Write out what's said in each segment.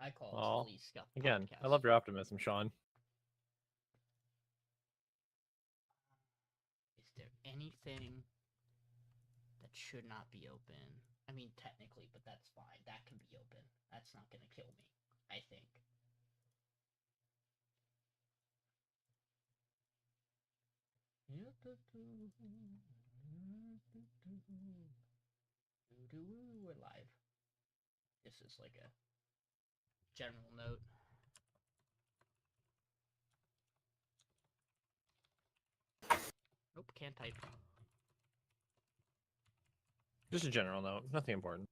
I call it Oh, Police Scuff again, Podcast. I love your optimism, Sean. Is there anything that should not be open? I mean, technically, but that's fine. That can be open. That's not gonna kill me, I think. We're live. This is like a general note. Nope, can't type. Just a general note, nothing important.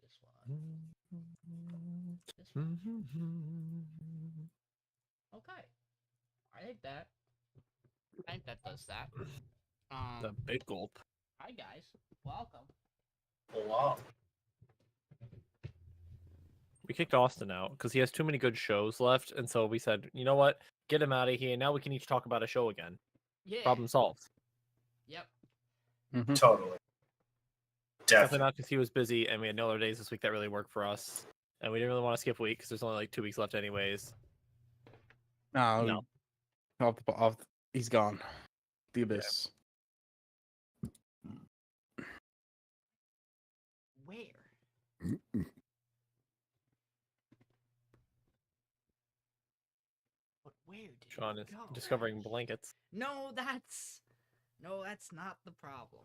This one. This one. Okay. I think that does that. The big gulp. Hi guys. Welcome. Oh, wow. We kicked Austin out because he has too many good shows left, and so we said, you know what? Get him out of here. Now we can each talk about a show again. Yeah. Problem solved. Yep. Totally. Definitely Definitely. not because he was busy, and we had no other days this week that really worked for us, and we didn't really want to skip a week because there's only like 2 weeks left anyways. No. He's gone. The abyss. Where? But where did Sean it is go? discovering blankets. No, that's not the problem.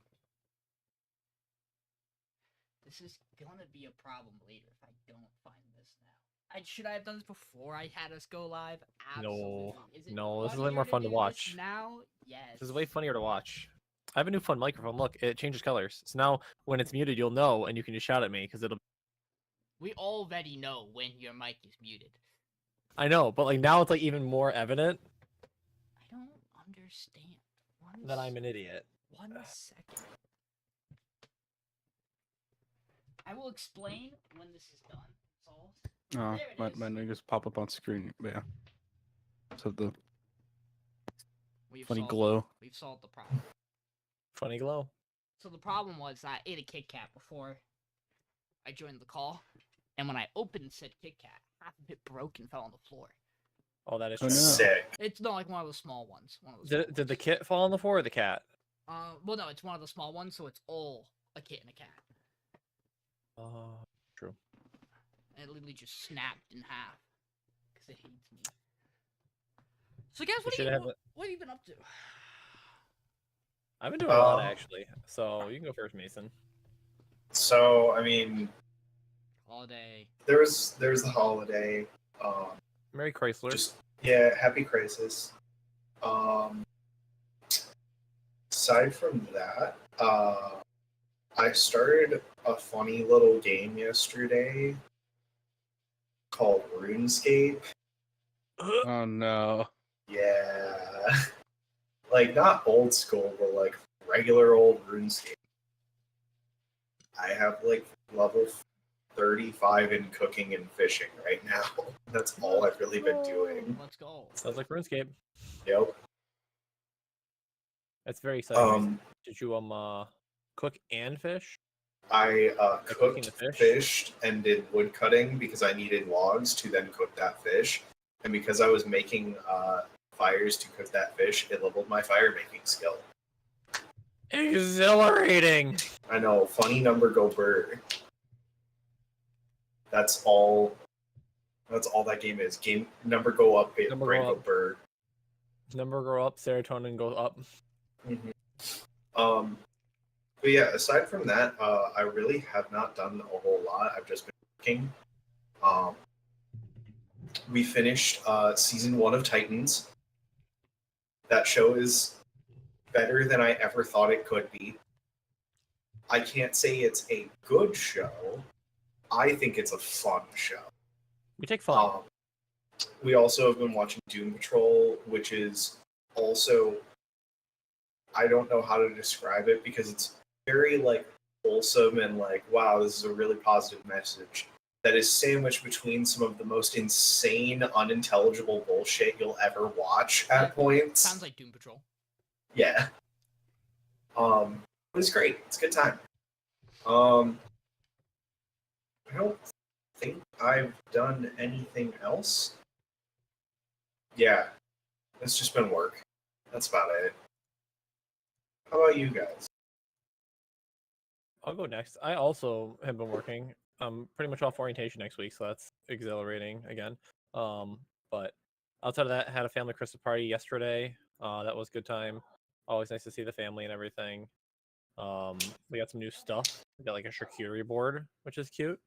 This is gonna be a problem later if I don't find this now. Should I have done this before I had us go live? Absolutely. No, this is way funnier more fun to do this watch. now? Yes. This is way funnier to watch. I have a new fun microphone. Look, it changes colors. So now when it's muted, you'll know, and you can just shout at me because it'll. We already know when your mic is muted. I know, but like now it's like even more evident I don't understand. that I'm an idiot. 1 second. I will explain when this is done. Solved. Oh, There it my is. niggas pop up on screen. Yeah. So the We've funny solved, glow. We've solved the problem. Funny glow. So the problem was I ate a Kit Kat before I joined the call, and when I opened said Kit Kat, half of it broke and fell on the floor. Oh, that is Oh, true. no. Sick. It's not like one of the small ones. One of the small Did the ones. kit fall on the floor or the cat? Well, no, it's one of the small ones, so it's all a kit and a cat. Oh, true. And it literally just snapped in half because it hates me. So, guys, what should have have you been up to? I've been doing a lot Um, actually. So you can go first, Mason. So, I mean, Holiday. there's the holiday. Merry Chrysler. Happy Crisis. Aside from that, I started a funny little game yesterday called RuneScape. Oh no. Yeah. Like, not old school, but like regular old RuneScape. I have like level 35 in cooking and fishing right now. That's all I've really been doing. Let's go. Sounds like RuneScape. Yep. That's very exciting. Mason. Um, Did you cook and fish? I cooking cooked, the fish? fished, and did wood cutting because I needed logs to then cook that fish. And because I was making fires to cook that fish, it leveled my fire making skill. Exhilarating. I know, funny number go bird. That's all that game is. Game number go up, Number brain go go up. bird. Number go up, serotonin goes up. But yeah, aside from that, I really have not done a whole lot. I've just been working. We finished season 1 of Titans. That show is better than I ever thought it could be. I can't say it's a good show. I think it's a fun show. We take fun. We also have been watching Doom Patrol, which is also I don't know how to describe it because it's very like wholesome and like, wow, this is a really positive message that is sandwiched between some of the most insane, unintelligible bullshit you'll ever watch at points. Sounds like Doom Patrol. Yeah. It was great. It's a good time. I don't think I've done anything else. Yeah. It's just been work. That's about it. How about you guys? I'll go next. I also have been working. I'm pretty much off orientation next week, so that's exhilarating again. But outside of that, had a family Christmas party yesterday. That was a good time. Always nice to see the family and everything. We got some new stuff. We got like a charcuterie board, which is cute.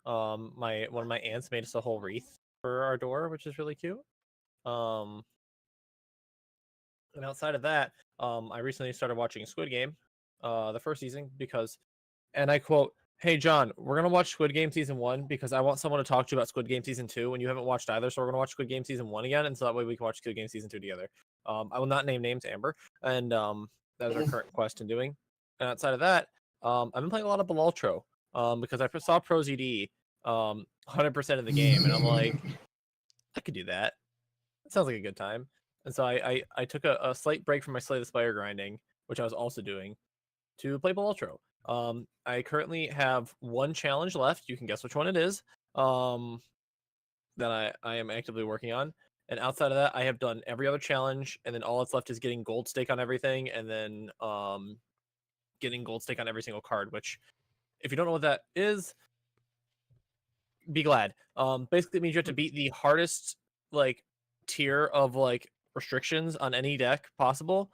One of my aunts made us a whole wreath for our door, which is really cute. And outside of that, I recently started watching Squid Game, the first season, because, and I quote, "Hey John, we're gonna watch Squid Game season 1 because I want someone to talk to you about Squid Game season 2, and you haven't watched either, so we're gonna watch Squid Game season 1 again, and so that way we can watch Squid Game season 2 together." I will not name names, Amber, and that is our current quest in doing. And outside of that, I've been playing a lot of Balaltro, because I saw ProZD 100% of the game, and I'm like, I could do that. It sounds like a good time. And so I took a slight break from my Slay the Spire grinding, which I was also doing, to play Balaltro. I currently have one challenge left. You can guess which one it is. That I am actively working on. And outside of that, I have done every other challenge, and then all that's left is getting gold stake on everything, and then getting gold stake on every single card, which, if you don't know what that is, be glad. Basically it means you have to beat the hardest like tier of like restrictions on any deck possible,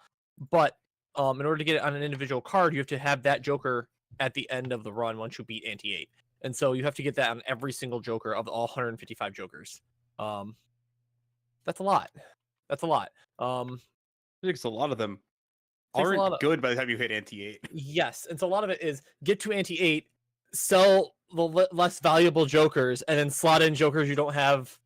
but in order to get it on an individual card, you have to have that Joker at the end of the run once you beat Ante-8. And so you have to get that on every single Joker of all 155 Jokers. That's a lot. That's a lot. Because a lot of them Takes a lot aren't of- good by the time you hit Ante-8. Yes, and so a lot of it is get to Ante-8, sell the less valuable Jokers, and then slot in Jokers you don't have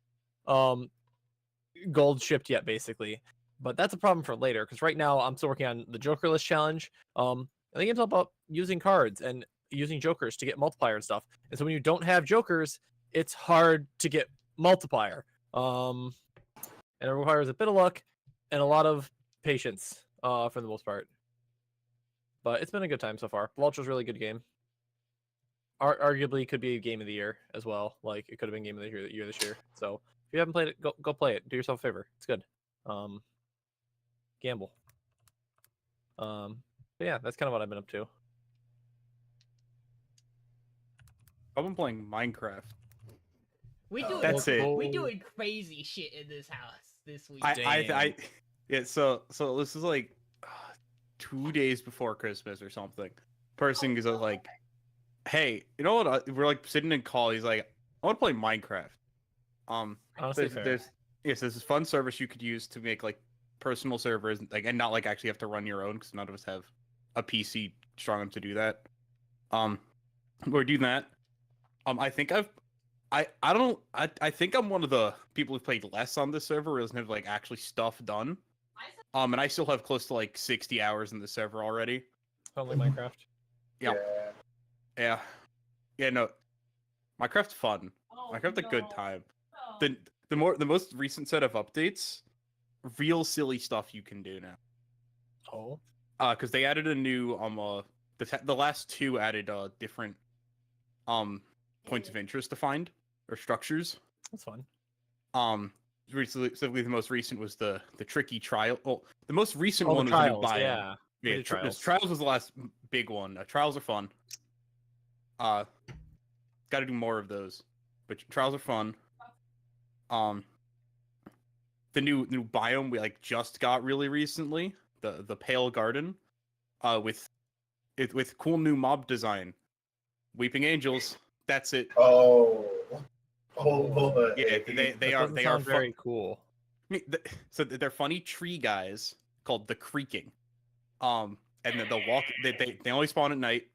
gold shipped yet, basically. But that's a problem for later, because right now I'm still working on the Jokerless challenge. I think it's all about using cards and using Jokers to get multiplier and stuff. And so when you don't have Jokers, it's hard to get multiplier. And it requires a bit of luck and a lot of patience, for the most part. But it's been a good time so far. Balaltro's a really good game. Arguably could be a game of the year as well. Like, it could have been game of the year this year. So if you haven't played it, go play it. Do yourself a favor. It's good. Gamble. But yeah, that's kind of what I've been up to. I've been playing Minecraft. We doing That's it. we doing crazy shit in this house this week. Yeah. So this is like 2 days before Christmas or something. Person is like, "Hey, you know what? We're like sitting in call. He's like, I want to play Minecraft. Honestly, fair. there's this fun service you could use to make like personal servers, like, and not like actually have to run your own, because none of us have a PC strong enough to do that. We're doing that. I think I think I'm one of the people who played less on this server, or doesn't have like actually stuff done. And I still have close to like 60 hours in the server already. Only Minecraft. Yeah. No, Minecraft's fun. Minecraft's a good time. The most recent set of updates, real silly stuff you can do now. Oh. Because they added a new the last two added different points of interest to find, or structures. That's fun. Recently, the most recent was the tricky trial. Well, the most recent Oh, one the was trials, a new biome. yeah. Yeah, The trials. trials was the last big one. Trials are fun. Got to do more of those, but trials are fun. The new biome we like just got really recently, the Pale Garden, with cool new mob design, Weeping Angels. That's it. Oh boy. Yeah, they are very cool. I mean, so they're funny tree guys called the Creaking. And then they'll walk. They only spawn at night.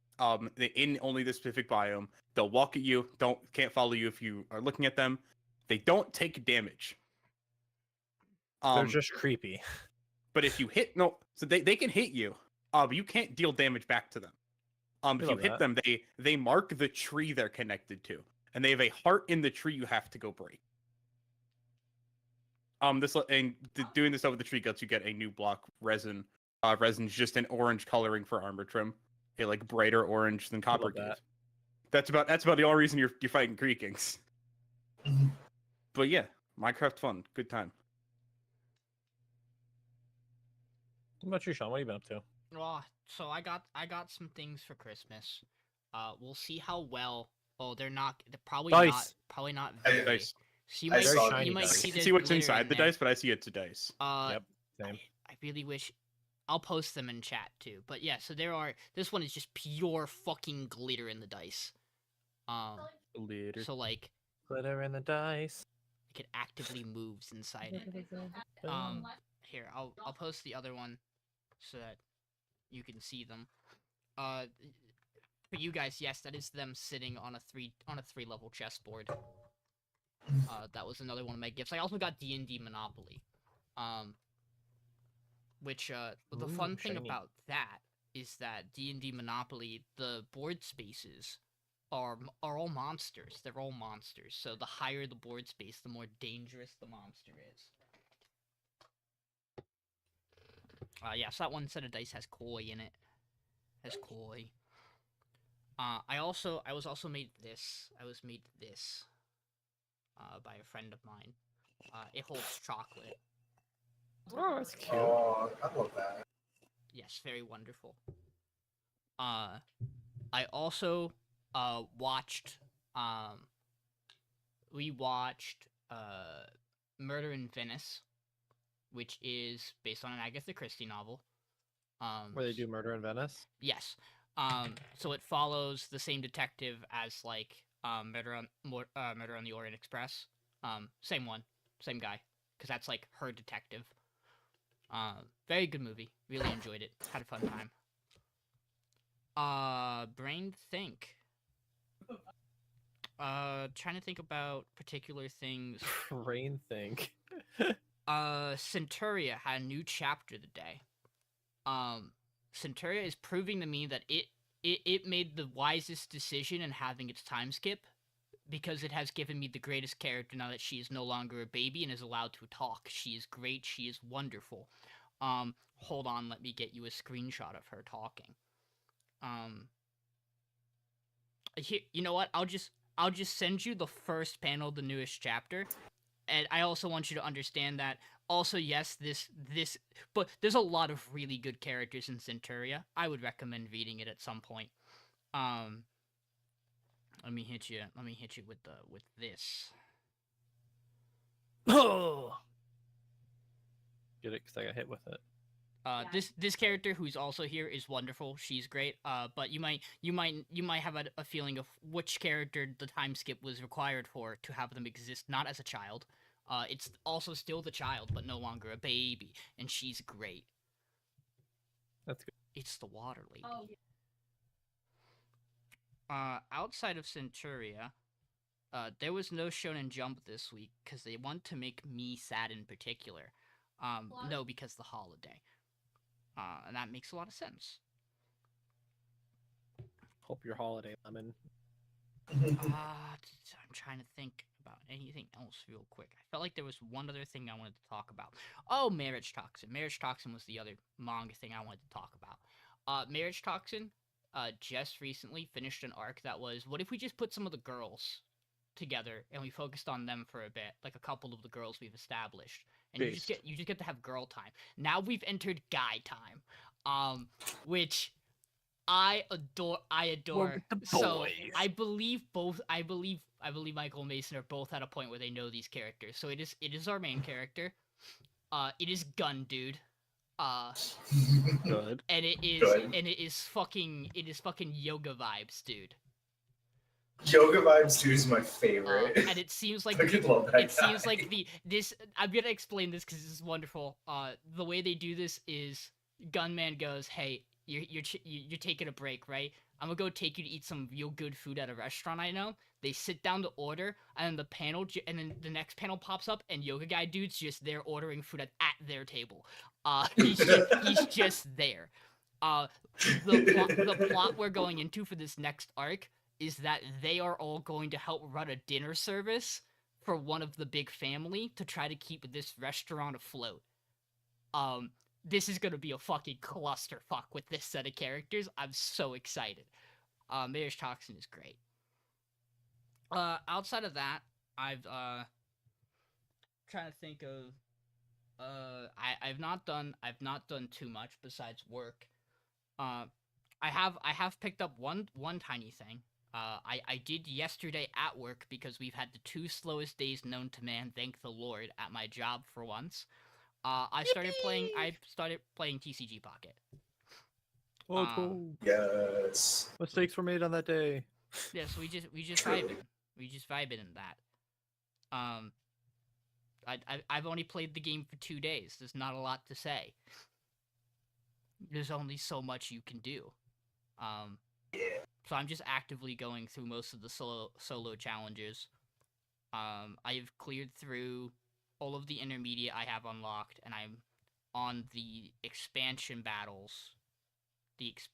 They in only the specific biome. They'll walk at you. Can't follow you if you are looking at them. They don't take damage. They're just creepy. But if you hit so they can hit you, but you can't deal damage back to them. If I you love hit that. them, they mark the tree they're connected to, and they have a heart in the tree you have to go break. Doing this over the tree guts, you get a new block resin. Resin's just an orange coloring for armor trim, a like brighter orange than copper love that. gives. That's about the only reason you're fighting Creakings. Mhm. But yeah, Minecraft fun, good time. What about you, Sean? What have you been up to? So I got some things for Christmas. We'll see how well. Oh, they're probably Dice. not I- very. Dice. So you I might saw see, the you might dice. see You can there's see what's glitter inside in the there. dice, but I see it's a dice. Yep, same. I really wish. I'll post them in chat too. But yeah, so this one is just pure fucking glitter in the dice. Glitter. So like Glitter in the dice. it actively moves inside it. Here, I'll post the other one so that you can see them. For you guys, yes, that is them sitting on a three level chessboard. That was another one of my gifts. I also got D&D Monopoly. Which the fun Ooh, thing shiny. about that is that D&D Monopoly, the board spaces are all monsters. They're all monsters. So the higher the board space, the more dangerous the monster is. Yeah, so that one set of dice has koi in it. Has koi. I was also made this. I was made this. By a friend of mine. It holds chocolate. Oh, that's cute. Oh, I love that. Yes, very wonderful. I also watched we watched Murder in Venice, which is based on an Agatha Christie novel. Where they do Murder in Venice. Yes. So it follows the same detective as like Murder on the Orient Express. Same one, same guy, because that's like her detective. Very good movie. Really enjoyed it. Had a fun time. Brain think. Trying to think about particular things. Rain think. Centuria had a new chapter today. Centuria is proving to me that it made the wisest decision in having its time skip, because it has given me the greatest character now that she is no longer a baby and is allowed to talk. She is great. She is wonderful. Hold on, let me get you a screenshot of her talking. Here, you know what? I'll just send you the first panel of the newest chapter. And I also want you to understand that also, yes, but there's a lot of really good characters in Centuria. I would recommend reading it at some point. Let me hit you with this. Oh. Get it? Because I got hit with it. This character who's also here is wonderful. She's great. But you might have a feeling of which character the time skip was required for to have them exist, not as a child. It's also still the child, but no longer a baby, and she's great. That's good. It's the Water Lady. Outside of Centuria, there was no Shonen Jump this week because they want to make me sad in particular. No, because the holiday. And that makes a lot of sense. Hope your holiday, Lemon. I'm trying to think about anything else real quick. I felt like there was one other thing I wanted to talk about. Oh, Marriage Toxin. Marriage Toxin was the other manga thing I wanted to talk about. Marriage Toxin just recently finished an arc that was, what if we just put some of the girls together and we focused on them for a bit, like a couple of the girls we've established, and you just get to have girl time. Now we've entered guy time, which I adore. So I believe Michael and Mason are both at a point where they know these characters. So it is our main character. It is Gun Dude. Good. And it is Good. and it is fucking yoga vibes, dude. Yoga Vibes 2 is my favorite. And it seems like I love that seems guy. like this. I'm gonna explain this because this is wonderful. The way they do this is Gunman goes, "Hey, you're taking a break, right? I'm gonna go take you to eat some real good food at a restaurant I know." They sit down to order, and then the next panel pops up, and Yoga Guy Dude's just there ordering food at their table. He's just there. Uh, the plot we're going into for this next arc is that they are all going to help run a dinner service for one of the big family to try to keep this restaurant afloat. This is gonna be a fucking clusterfuck with this set of characters. I'm so excited. Mayor's Toxin is great. Outside of that, I've trying to think of I've not done too much besides work. I have picked up one tiny thing. I did yesterday at work because we've had the 2 slowest days known to man, thank the Lord, at my job for once. I started playing TCG Pocket. Oh, cool. Yes. Mistakes were made on that day. Yeah, so we just Truly. vibing. We just vibing in that. I've only played the game for 2 days. There's not a lot to say. There's only so much you can do. Yeah. So I'm just actively going through most of the solo challenges. I've cleared through all of the intermediate I have unlocked, and I'm on the expansion battles.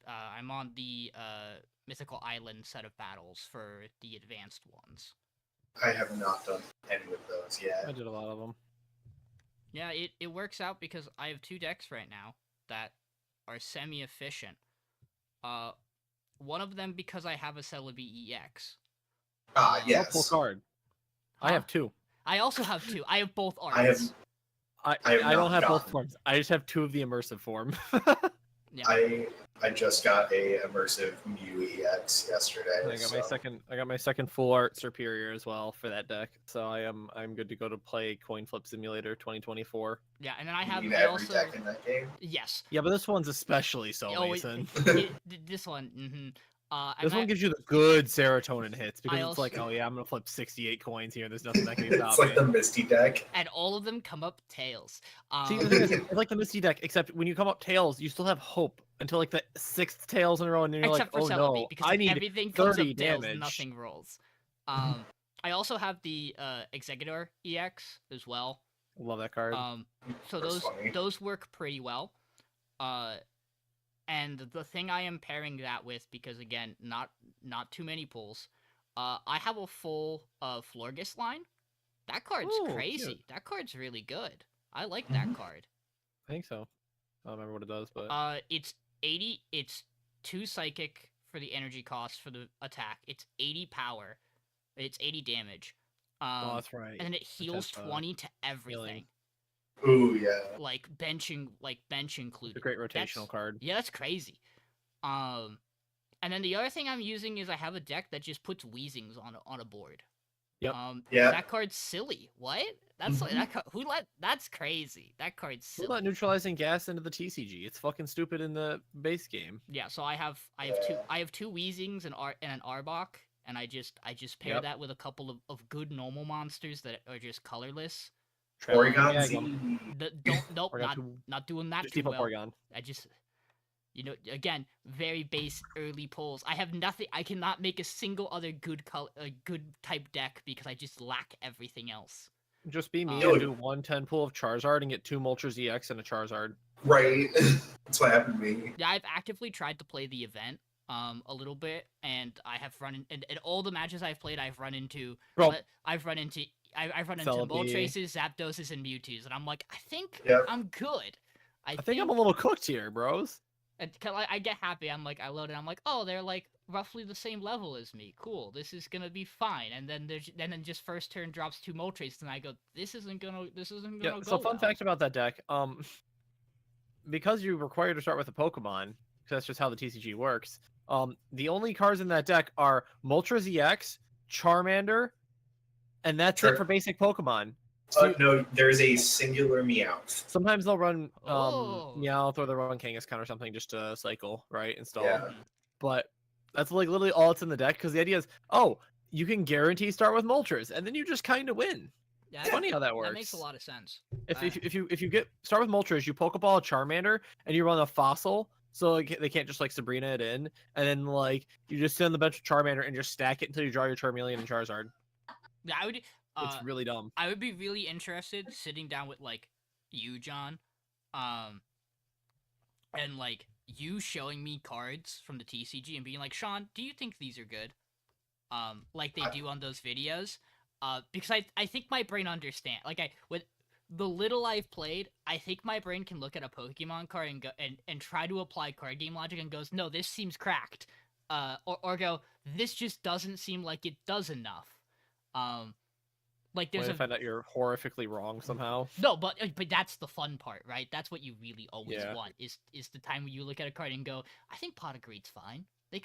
I'm on the Mythical Island set of battles for the advanced ones. I have not done any of those yet. I did a lot of them. Yeah, it works out because I have 2 decks right now that are semi-efficient. One of them because I have a Celebi EX. Ah, Um, yes. Full card. I Huh? have 2. I also have 2. I have both arts. I have. I I have don't not have both gotten- forms. I just have 2 of the immersive form. Yeah. I just got a immersive Mew EX yesterday. I got my second full art superior as well for that deck. So I'm good to go to play Coin Flip Simulator 2024. Yeah, and then I You have mean I every also deck in that game. yes. Yeah, but this one's especially so, Oh, Mason. this one. Mm-hmm. And This one I, gives you the good serotonin hits because I it's like, also- oh yeah, I'm gonna flip 68 coins here. There's nothing that can It's stop like me. the Misty deck. and all of them come up tails. See, the thing is, it's like the Misty deck, except when you come up tails, you still have hope until like the 6th tails in a row, and then you're Except like, for oh Celebi, no, because I need everything comes 30 up tails, damage. nothing rolls. I also have the Executor EX as well. Love that card. So That's those funny. those work pretty well. And the thing I am pairing that with, because again, not too many pulls. I have a full Florges line. That card's Ooh, crazy. cute. That card's really good. I like that Mhm. card. I think so. I don't remember what it does, but It's 80. It's 2 psychic for the energy cost for the attack. It's 80 power. It's 80 damage. oh, that's right. And then it heals has, 20 to everything, Ooh, yeah. like bench It's included. a great rotational That's- card. Yeah, that's crazy. And then the other thing I'm using is I have a deck that just puts Weezings on a board. Yep. Yeah. That card's silly. What? That's like that card, that's crazy. That card's We're silly. not neutralizing gas into the TCG. It's fucking stupid in the base game. Yeah, so I have two Weezings and an Arbok, and I just pair Yep. that with a couple of good normal monsters that are just colorless. Porygon Yeah, Z. Nope, Porygon not doing that just too default well. Porygon. I just, again, very base early pulls. I have nothing. I cannot make a single other good type deck because I just lack everything else. Just be me Oh. and do 110 pull of Charizard and get 2 Moltres EX and a Charizard. Right. That's what happened to me. Yeah, I've actively tried to play the event a little bit, and I have run in all the matches I've played. I've run into Bro, I've run into Celebi. Moltres, Zapdoses, and Mewtwo's, and I'm like, I think Yep. I'm good. I think I'm a little cooked here, bros. And I get happy. I'm like, I load it. I'm like, oh, they're like roughly the same level as me. Cool. This is gonna be fine. And then then just first turn drops 2 Moltres, and I go, this isn't gonna Yeah, go so fun well. fact about that deck, because you're required to start with a Pokemon, because that's just how the TCG works, the only cards in that deck are Moltres EX, Charmander, and that's Char- it for basic Pokemon. So No, there's a singular Meowth. sometimes they'll run Oh. Meowth or they'll run Kangaskhan or something just to cycle, right? Install. Yeah. But that's like literally all that's in the deck, because the idea is, oh, you can guarantee start with Moltres, and then you just kind of win. Yeah, It's funny how that works. that makes a lot of sense. If you get start with Moltres, you Pokeball a Charmander, and you run a Fossil, so like, they can't just like Sabrina it in, and then like you just sit on the bench with Charmander and just stack it until you draw your Charmeleon and Charizard. Yeah, I would. It's really dumb. I would be really interested sitting down with like you, John, and like you showing me cards from the TCG and being like, Sean, do you think these are good? Like they do on those videos. Because I think my brain understand. Like with the little I've played, I think my brain can look at a Pokemon card and go and try to apply card game logic and goes, no, this seems cracked. Or go, this just doesn't seem like it does enough. Like there's When I find out you're horrifically wrong somehow. no, but that's the fun part, right? That's what you really always Yeah. want is the time when you look at a card and go, I think Pot of Greed's fine.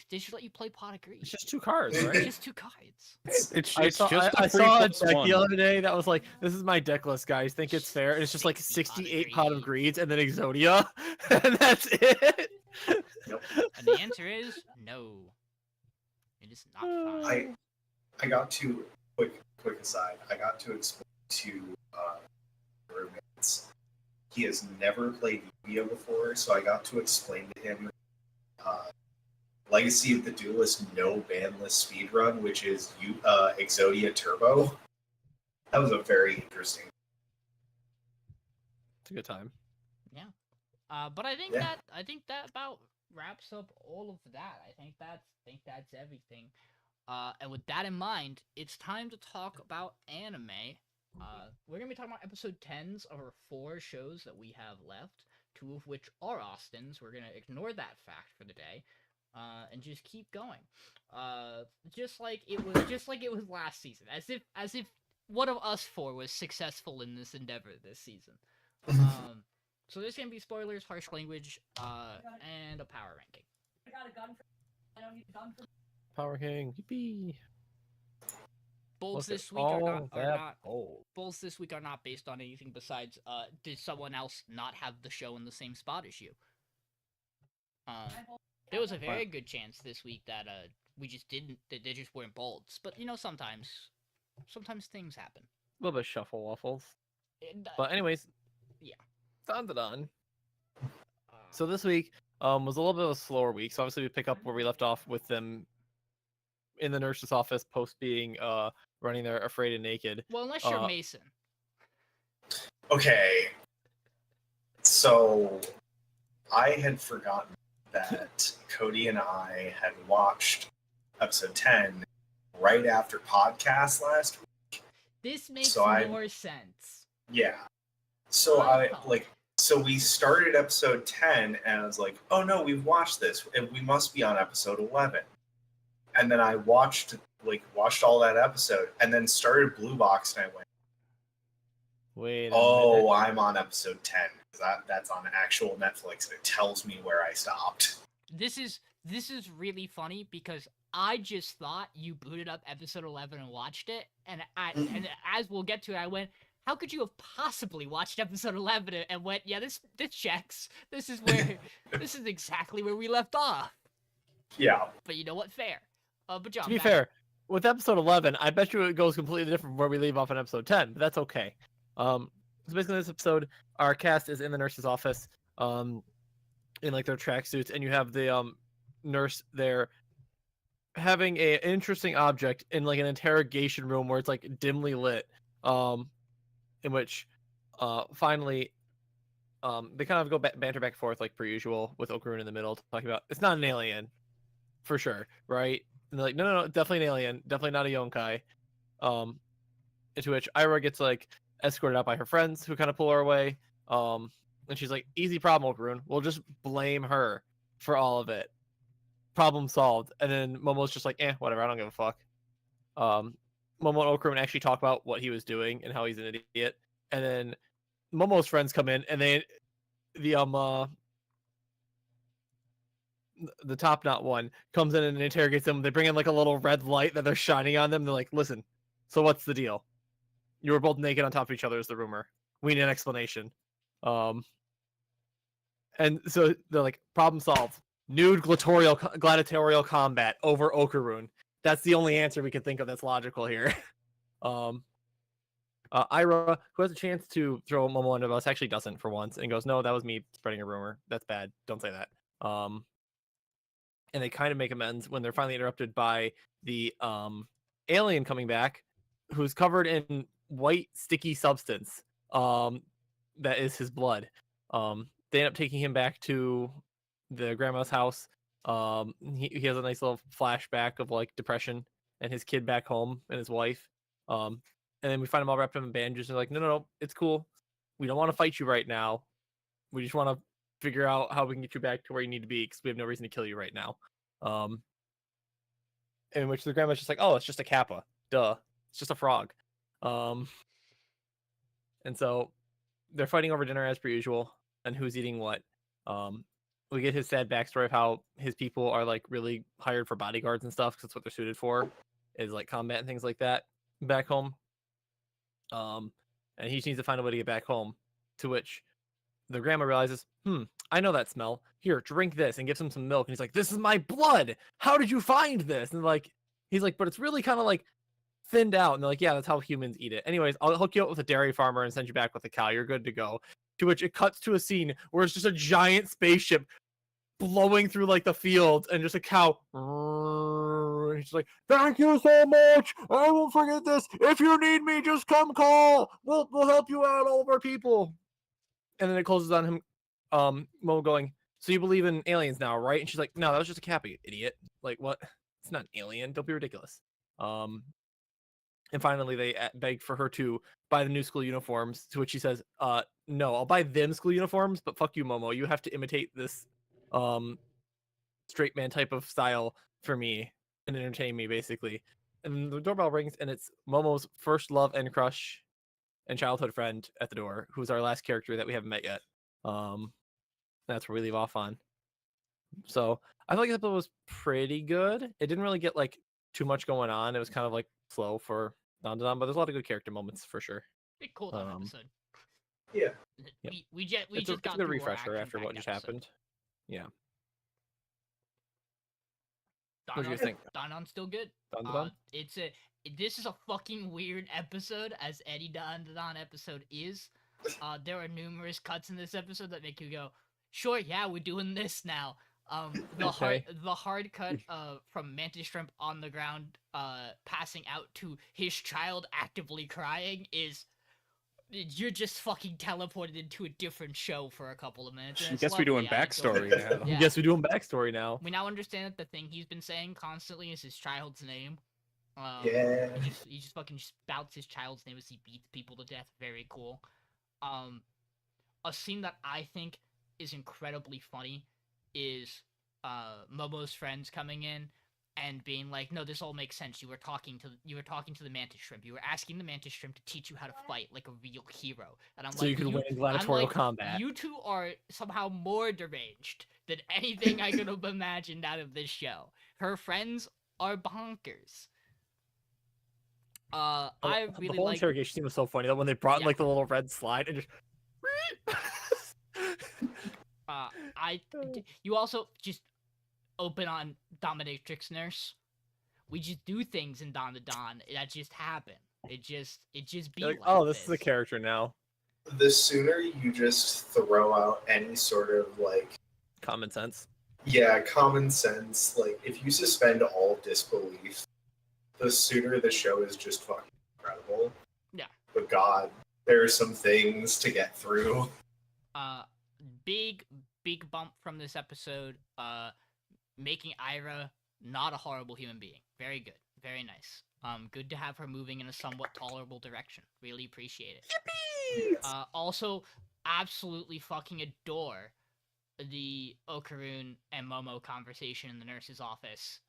They should let you play Pot of Greed. It's just 2 cards, It's right? just 2 cards. It's I just saw, a I 3 saw a plus deck one. the other day that was like, this is my deck list, guys. Think it's fair? And it's just like 68 Pot of Greeds and then Exodia. And that's it. And the answer is no. It is not fine. I got to quick aside. I got to explain to roommates. He has never played Yu-Gi-Oh before, so I got to explain to him Legacy of the Duelist no banless speedrun, which is Exodia Turbo. That was a very interesting. It's a good time. But I think Yeah. that about wraps up all of that. I think that's everything. And with that in mind, it's time to talk about anime. We're gonna be talking about episode 10s of our 4 shows that we have left, 2 of which are Austin's. We're gonna ignore that fact for the day, and just keep going. Just like it was last season, as if one of us 4 was successful in this endeavor this season. So there's gonna be spoilers, harsh language, and a power ranking. I got a gun for I don't need a gun for Power King. Yippee. Bolts Look at this week are all that not gold. Bolts this week are not based on anything besides did someone else not have the show in the same spot as you? There was a very good chance this week that we just didn't that they just weren't bolts. But you know, sometimes things happen. A little bit of shuffle waffles. And, But anyways. yeah. Done. So this week was a little bit of a slower week. So obviously we pick up where we left off with them in the nurse's office post being running their Afraid and Naked. well, unless you're Mason. Okay. So I had forgotten that Cody and I had watched episode 10 right after podcast last week. This makes So more sense. Yeah. So I so we started episode 10 and I was like, oh no, we've watched this and we must be on episode 11. And then I watched all that episode and then started Blue Box and I went, Wait. oh, I'm on episode 10. That's on actual Netflix and it tells me where I stopped. This is really funny because I just thought you booted up episode 11 and watched it, and as we'll get to it, I went, how could you have possibly watched episode 11 and went, yeah, this checks. This is exactly where we left off. Yeah. But you know what? Fair. But John, To be back- fair, with episode 11, I bet you it goes completely different from where we leave off in episode 10, but that's okay. So basically in this episode, our cast is in the nurse's office, in like their tracksuits, and you have the nurse there having an interesting object in like an interrogation room where it's like dimly lit, in which finally they kind of go banter back and forth like per usual with Okarun in the middle talking about it's not an alien for sure, right? And they're like, no, definitely an alien, definitely not a yonkai. Into which Ira gets like escorted out by her friends who kind of pull her away. And she's like, easy problem, Okarun. We'll just blame her for all of it. Problem solved. And then Momo's just like, whatever, I don't give a fuck. Momo and Okarun actually talk about what he was doing and how he's an idiot. And then Momo's friends come in and the top knot one comes in and interrogates them. They bring in like a little red light that they're shining on them. They're like, listen, so what's the deal? You were both naked on top of each other is the rumor. We need an explanation. And so they're like, problem solved. Nude gladiatorial combat over Okarun. That's the only answer we can think of that's logical here. Ira, who has a chance to throw Momo under the bus, actually doesn't for once, and goes, no, that was me spreading a rumor. That's bad. Don't say that. And they kind of make amends when they're finally interrupted by the alien coming back, who's covered in white sticky substance that is his blood. They end up taking him back to the grandma's house. He has a nice little flashback of like depression and his kid back home and his wife. And then we find him all wrapped up in bandages. And they're like, no, it's cool. We don't want to fight you right now. We just want to figure out how we can get you back to where you need to be because we have no reason to kill you right now. In which the grandma's just like, oh, it's just a kappa. Duh. It's just a frog. And so they're fighting over dinner as per usual and who's eating what. We get his sad backstory of how his people are like really hired for bodyguards and stuff because that's what they're suited for, is like combat and things like that back home. And he just needs to find a way to get back home. To which the grandma realizes, I know that smell. Here, drink this, and gives him some milk. And he's like, this is my blood. How did you find this? And like, he's like, but it's really kind of like thinned out. And they're like, yeah, that's how humans eat it. Anyways, I'll hook you up with a dairy farmer and send you back with a cow. You're good to go. To which it cuts to a scene where it's just a giant spaceship blowing through like the fields and just a cow. And he's like, thank you so much. I won't forget this. If you need me, just come call. We'll help you out, all of our people. And then it closes on him, Mo going, so you believe in aliens now, right? And she's like, no, that was just a kappa, you idiot. Like, what? It's not an alien. Don't be ridiculous. And finally, they beg for her to buy the new school uniforms, to which she says, no, I'll buy them school uniforms, but fuck you, Momo. You have to imitate this straight man type of style for me and entertain me, basically. And the doorbell rings, and it's Momo's first love and crush and childhood friend at the door, who's our last character that we haven't met yet. That's where we leave off on. So I feel like the episode was pretty good. It didn't really get like too much going on. It was kind of like slow for Dan, but there's a lot of good character moments for sure. Big cool down episode. Yeah. Yep. We just It's got a good through our refresher after what action-packed just episode. happened. Yeah. What do you Danon- think? Danon's still good. Dan? This is a fucking weird episode, as any Dan episode is. There are numerous cuts in this episode that make you go, sure, yeah, we're doing this now. Okay. The hard cut from Mantis Shrimp on the ground passing out to his child actively crying is, you're just fucking teleported into a different show for a couple of minutes. and I it's guess we're doing lovely. I enjoy backstory it. now. Yeah. Yes, we're doing backstory now. We now understand that the thing he's been saying constantly is his child's name. Yeah. He just fucking spouts his child's name as he beats people to death. Very cool. A scene that I think is incredibly funny is Momo's friends coming in and being like, "No, this all makes sense. You were talking to the Mantis Shrimp. You were asking the Mantis Shrimp to teach you how to fight like a real hero." And I'm So like, you can win in I'm gladiatorial like, combat. You two are somehow more deranged than anything I could have imagined out of this show. Her friends are bonkers. I The really whole like. interrogation scene was so funny. That when they brought in, Yeah. like the little red slide and just. You also just open on Dominatrix Nurse. We just do things in Dawn to Dawn that just happen. It just be You're like, like oh, this is a this. character now. The sooner you just throw out any sort of like, Common sense. yeah, common sense, like if you suspend all disbelief, the sooner the show is just fucking incredible. Yeah. But God, there are some things to get through. Big bump from this episode. Making Ira not a horrible human being. Very good. Very nice. Good to have her moving in a somewhat tolerable direction. Really appreciate it. Also, absolutely fucking adore the Okarun and Momo conversation in the nurse's office.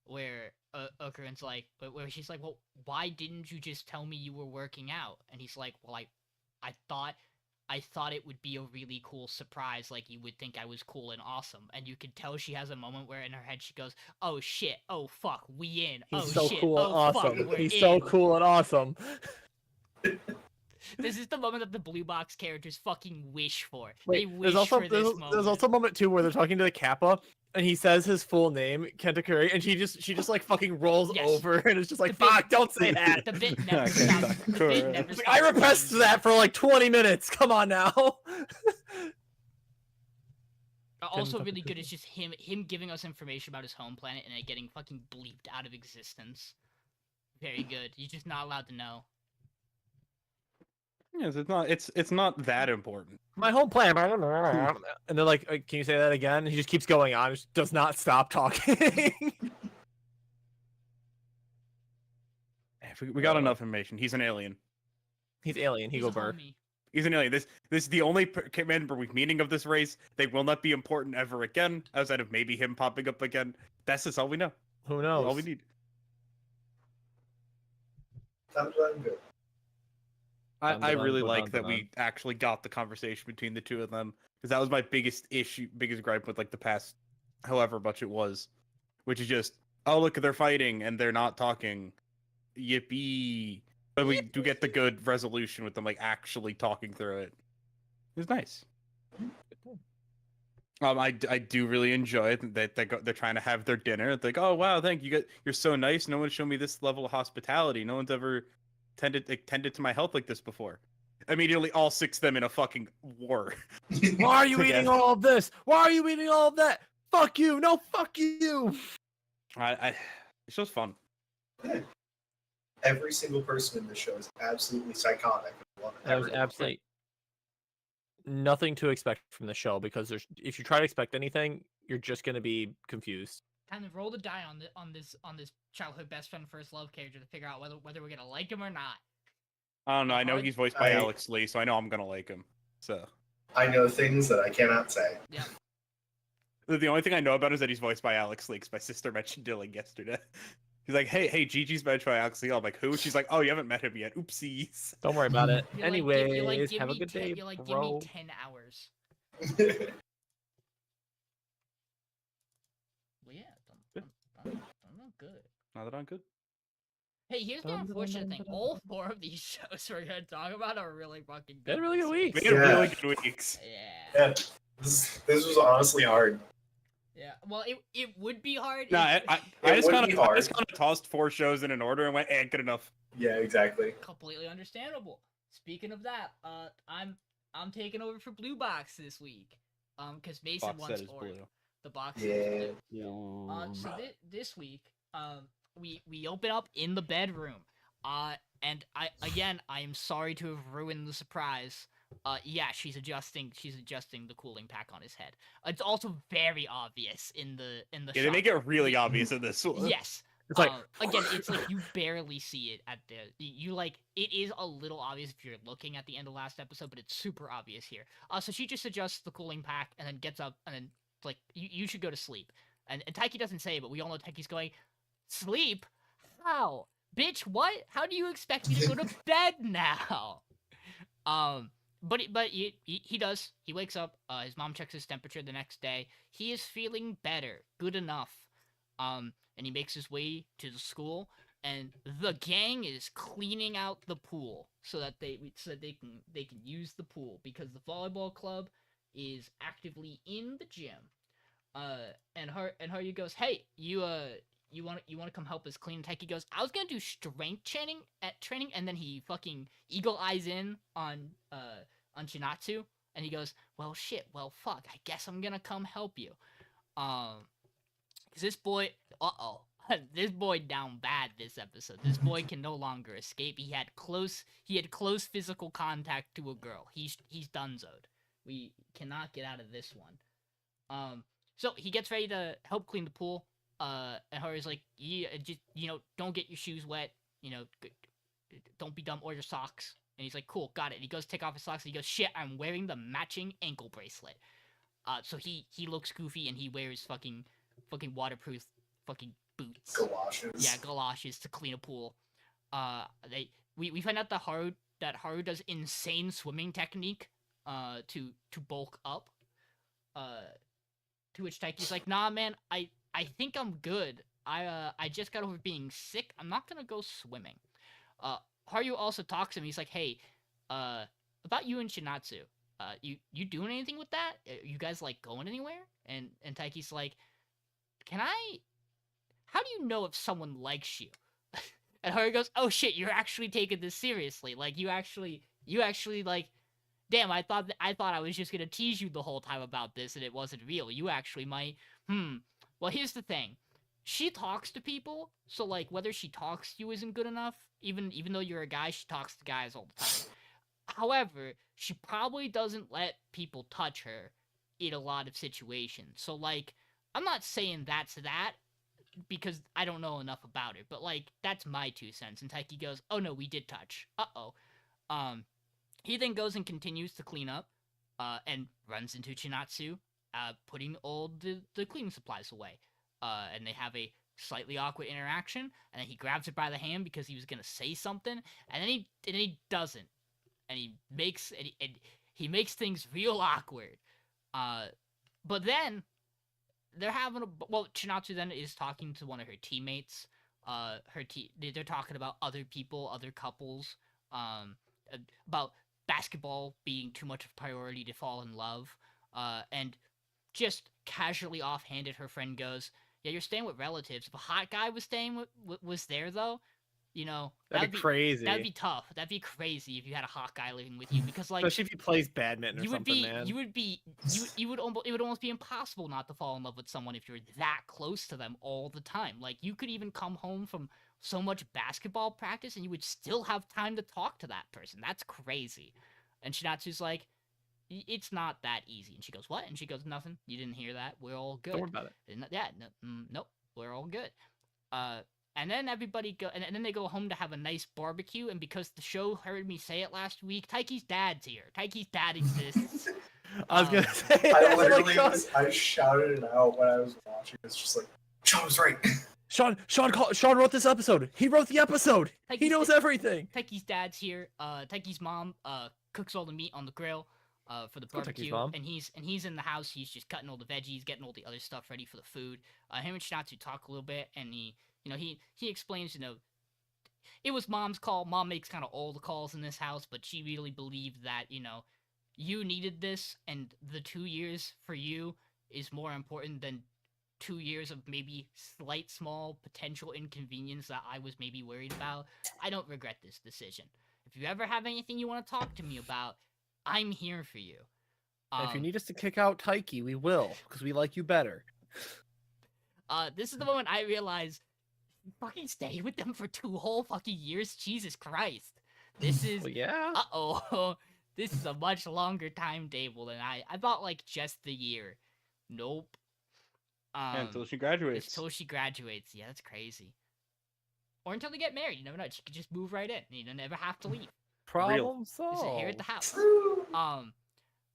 Where Okarun's like, where she's like, well, why didn't you just tell me you were working out? And he's like, well, I thought it would be a really cool surprise, like you would think I was cool and awesome. And you could tell she has a moment where in her head she goes, oh shit, oh fuck, we in. He's oh so shit, cool and oh fuck, awesome. we're He's in. so cool and awesome. This is the moment that the Blue Box characters fucking wish for. Wait, they wish for this moment. there's also a moment too where they're talking to the Kappa and he says his full name, Kentakuri, and she just like fucking rolls Yes. over and it's just like, The bit- fuck, don't say that. The bit never Okay, stops. The Sakura. bit never It's like, stops I repressed being that for like 20 minutes. Come on now. Also Fucking really good Kupo. is just him giving us information about his home planet and it getting fucking bleeped out of existence. Very good. You're just not allowed to know. Yes, it's not that important. My whole plan. And they're like, can you say that again? And he just keeps going on. Just does not stop talking. We got enough information. He's an alien. He's alien. He He's go a burr. homie. He's an alien. This is the only member we've meeting of this race. They will not be important ever again, outside of maybe him popping up again. That's just all we know. Who That's knows? all we need. I'm good. I really Dun, like dun, that dun. we actually got the conversation between the two of them, because that was my biggest gripe with like the past, however much it was, which is just, oh look, they're fighting and they're not talking, yippee. But we do get the good resolution with them like actually talking through it. It was nice. I do really enjoy it that they're trying to have their dinner. It's like, oh wow, you're so nice. No one's shown me this level of hospitality. No one's ever tended to my health like this before. Immediately, all 6 of them in a fucking war. Why are you Together. eating all of this? Why are you eating all of that? Fuck you! No, fuck you! It's just fun. Every single person in this show is absolutely psychotic. There's absolutely nothing to expect from the show because if you try to expect anything, you're just gonna be confused. Kind of roll the die on this childhood best friend first love character to figure out whether we're gonna like him or not. I don't know. I know he's voiced by I- Alex Lee, so I know I'm gonna like him. So I know things that I cannot say. Yeah. the only thing I know about is that he's voiced by Alex Lee. 'Cause my sister mentioned Dylan yesterday. He's like, hey, Gigi's voiced by Alex Lee. I'm like, who? She's like, oh, you haven't met him yet. Oopsies. Don't worry about it. You're like, Anyways, give have a me good day, You're like, give bro. me 10 hours. Well, yeah, I'm good. Now that I'm good. Hey, here's the Dun, dun, unfortunate dun, thing. dun, dun, all 4 of these shows we're gonna talk about are really fucking They had good. really good this weeks. week. We had Yeah. really good weeks. Yeah. Yeah, this was honestly hard. Yeah. Well, it would be hard. No, if- I It just would kind be of hard. tossed 4 shows in an order and went, good enough. Yeah, exactly. completely understandable. Speaking of that, I'm taking over for Blue Box this week. Because Mason Box won set is scored. blue. The box Yeah. set is blue. So this week, we open up in the bedroom. And I am sorry to have ruined the surprise. Yeah, she's adjusting the cooling pack on his head. It's also very obvious in the Yeah, they shot. make it really obvious in this one. Yes. It's like Again, it's like you barely see it at the you like it is a little obvious if you're looking at the end of last episode, but it's super obvious here. So she just adjusts the cooling pack and then gets up and then like you should go to sleep. And Taiki doesn't say it, but we all know Taiki's going, sleep? How? Bitch, what? How do you expect me to go to bed now? But he does. He wakes up. His mom checks his temperature the next day. He is feeling better. Good enough. And he makes his way to the school, and the gang is cleaning out the pool so that they can use the pool because the volleyball club is actively in the gym. And Haru goes, "Hey, you want to come help us clean?" Taiki goes, "I was gonna do strength training," and then he fucking eagle eyes in on Shinatsu, and he goes, "Well, shit, well, fuck, I guess I'm gonna come help you." Cause this boy, this boy down bad this episode. This boy can no longer escape. He had close physical contact to a girl. He's donezoed. We cannot get out of this one. So he gets ready to help clean the pool. And Haru's like, yeah, just don't get your shoes wet. Don't be dumb, or your socks. And he's like, cool, got it. And he goes to take off his socks, and he goes, shit, I'm wearing the matching ankle bracelet. So he looks goofy, and he wears fucking waterproof fucking boots. Galoshes. Yeah, galoshes to clean a pool. We find out that Haru does insane swimming technique to bulk up. To which Taiki's like, nah man, I think I'm good. I just got over being sick. I'm not gonna go swimming. Haru also talks to him. He's like, hey, about you and Shinatsu. You doing anything with that? You guys like going anywhere? And Taiki's like, how do you know if someone likes you? And Haru goes, oh shit, you're actually taking this seriously. Like you actually like, damn, I thought I was just gonna tease you the whole time about this and it wasn't real. You actually might, Well, here's the thing. She talks to people, so like whether she talks to you isn't good enough. Even though you're a guy, she talks to guys all the time. However, she probably doesn't let people touch her in a lot of situations. So, like, I'm not saying that's that because I don't know enough about it, but, like, that's my 2 cents. And Taiki goes, oh no, we did touch. Uh-oh. He then goes and continues to clean up, and runs into Chinatsu, putting all the cleaning supplies away. And they have a slightly awkward interaction, and then he grabs her by the hand because he was gonna say something, and then he doesn't, and he makes things real awkward. But then they're having Chinatsu then is talking to one of her teammates. They're talking about other people, other couples, about basketball being too much of a priority to fall in love, and just casually offhanded, her friend goes, yeah, you're staying with relatives. If a hot guy was staying was there though, you know, That'd be crazy. That'd be tough. That'd be crazy if you had a hot guy living with you, because like, Especially if he plays badminton or something, man. it would almost be impossible not to fall in love with someone if you're that close to them all the time. Like, you could even come home from so much basketball practice and you would still have time to talk to that person. That's crazy. And Shinatsu's like, it's not that easy. And she goes, what? And she goes, nothing. You didn't hear that. We're all good. Don't worry about it. Nope. We're all good. And then everybody and then they go home to have a nice barbecue. And because the show heard me say it last week, Taiki's dad's here. Taiki's dad exists. I was gonna say. I literally I shouted it out when I was watching. It's just like, Sean was right. Sean wrote this episode. He wrote the episode. He knows everything. Taiki's dad's here. Taiki's mom cooks all the meat on the grill for the barbecue, and he's in the house. He's just cutting all the veggies, getting all the other stuff ready for the food. Him and Shinatsu talk a little bit, and he explains, it was mom's call. Mom makes kind of all the calls in this house, but she really believed that, you needed this, and the 2 years for you is more important than 2 years of maybe slight small potential inconvenience that I was maybe worried about. I don't regret this decision. If you ever have anything you want to talk to me about, I'm here for you. If you need us to kick out Taiki, we will, because we like you better. This is the moment I realized you fucking stayed with them for 2 whole fucking years. Jesus Christ. This is... Well, yeah. Uh-oh. This is a much longer timetable than I thought, like, just the year. Nope. Until she graduates. Until she graduates. Yeah, that's crazy. Or until they get married. You never know. She could just move right in. You don't never have to leave. Problem Just solved. here at the house.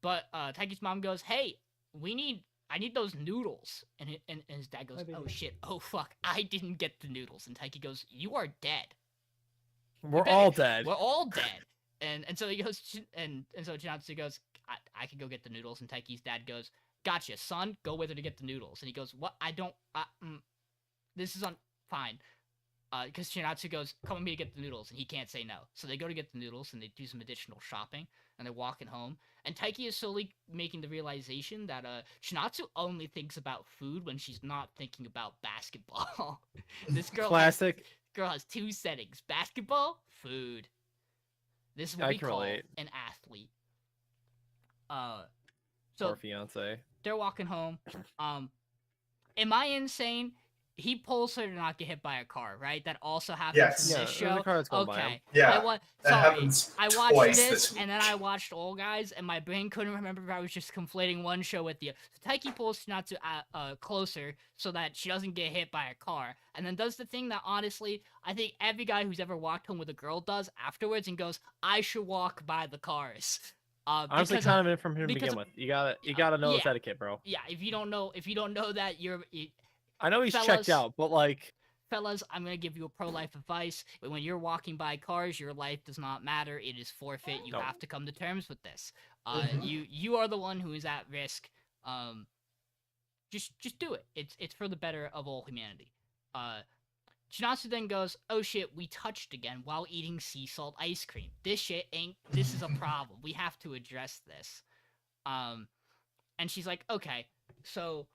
But Taiki's mom goes, hey, I need those noodles. And his dad goes, oh shit, oh fuck, I didn't get the noodles. And Taiki goes, you are dead. We're all dead. We're all dead. And so he goes, and so Chinatsu goes, I can go get the noodles. And Taiki's dad goes, gotcha, son, go with her to get the noodles. And he goes, what? This is fine. Because Chinatsu goes, come with me to get the noodles, and he can't say no. So they go to get the noodles, and they do some additional shopping, and they're walking home. And Taiki is slowly making the realization that Chinatsu only thinks about food when she's not thinking about basketball. This girl has 2 settings: basketball, food. This is what we call an athlete. So Poor fiance. they're walking home. Am I insane? He pulls her to not get hit by a car, right? That also happens Yes. in Yeah, this there's a show. car that's going by him. Okay. Yeah, that happens I watched twice this, this and then I watched Old Guys, and my brain couldn't remember if I was just conflating one show with the other. So Taiki pulls Chinatsu closer so that she doesn't get hit by a car, and then does the thing that, honestly, I think every guy who's ever walked home with a girl does afterwards, and goes, I should walk by the cars. Honestly, kind of in from him to begin with. You gotta know this etiquette, bro. Yeah, if you don't know that, I know he's Fellas- checked out, but like, fellas, I'm gonna give you a pro-life advice. But when you're walking by cars, your life does not matter. It is forfeit. You No. have to come to terms with this. Mhm. You are the one who is at risk. Just do it. It's for the better of all humanity. Chinatsu then goes, oh shit, we touched again while eating sea salt ice cream. This is a problem. We have to address this. And she's like, okay, so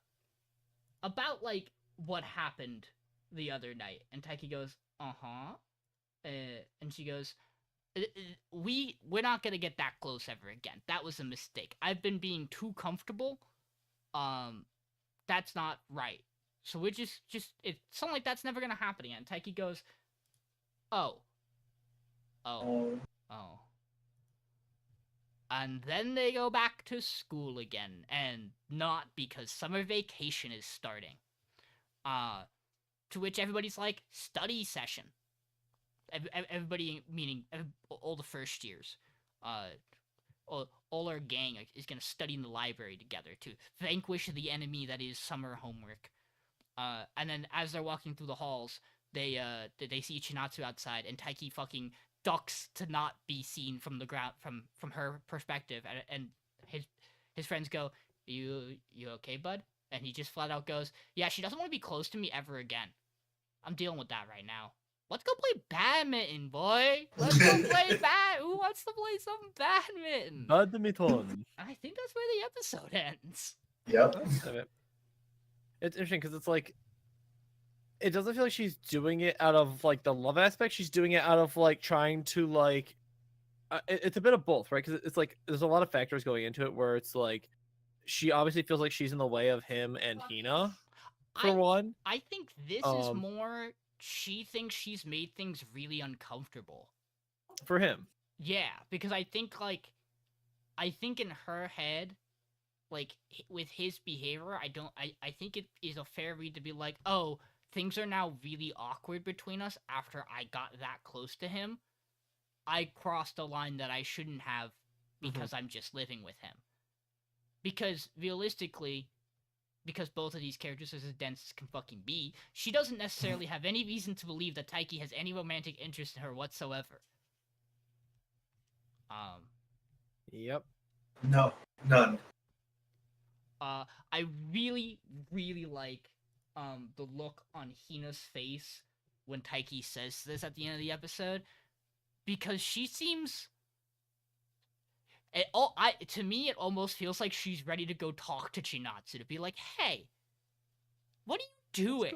about like what happened the other night. And Taiki goes, uh-huh. And she goes, we're not gonna get that close ever again. That was a mistake. I've been being too comfortable. That's not right. So we're just it's something like that's never gonna happen again. Taiki goes, oh. And then they go back to school again, and not because summer vacation is starting. To which everybody's like, study session. Everybody, meaning all the first years, all our gang is gonna study in the library together to vanquish the enemy that is summer homework. And then as they're walking through the halls, they see Chinatsu outside, and Taiki fucking ducks to not be seen from the ground from her perspective, and his friends go, you okay, bud? And he just flat out goes, yeah, she doesn't want to be close to me ever again. I'm dealing with that right now. Let's go play badminton, boy. Let's go play Who wants to play some badminton? Badminton. I think that's where the episode ends. Yep. It's interesting because it's like, it doesn't feel like she's doing it out of like the love aspect. She's doing it out of like trying to like, it's a bit of both, right? Because it's like there's a lot of factors going into it where it's like she obviously feels like she's in the way of him and Hina, for one. I think this is more she thinks she's made things really uncomfortable. For him. Yeah, because I think in her head, like with his behavior, I think it is a fair read to be like, oh, things are now really awkward between us after I got that close to him. I crossed a line that I shouldn't have because I'm just living with him. Because realistically, because both of these characters are as dense as can fucking be, she doesn't necessarily have any reason to believe that Taiki has any romantic interest in her whatsoever. Yep. No, none. I really, really like the look on Hina's face when Taiki says this at the end of the episode, because she seems to me it almost feels like she's ready to go talk to Chinatsu to be like, hey, what are you doing?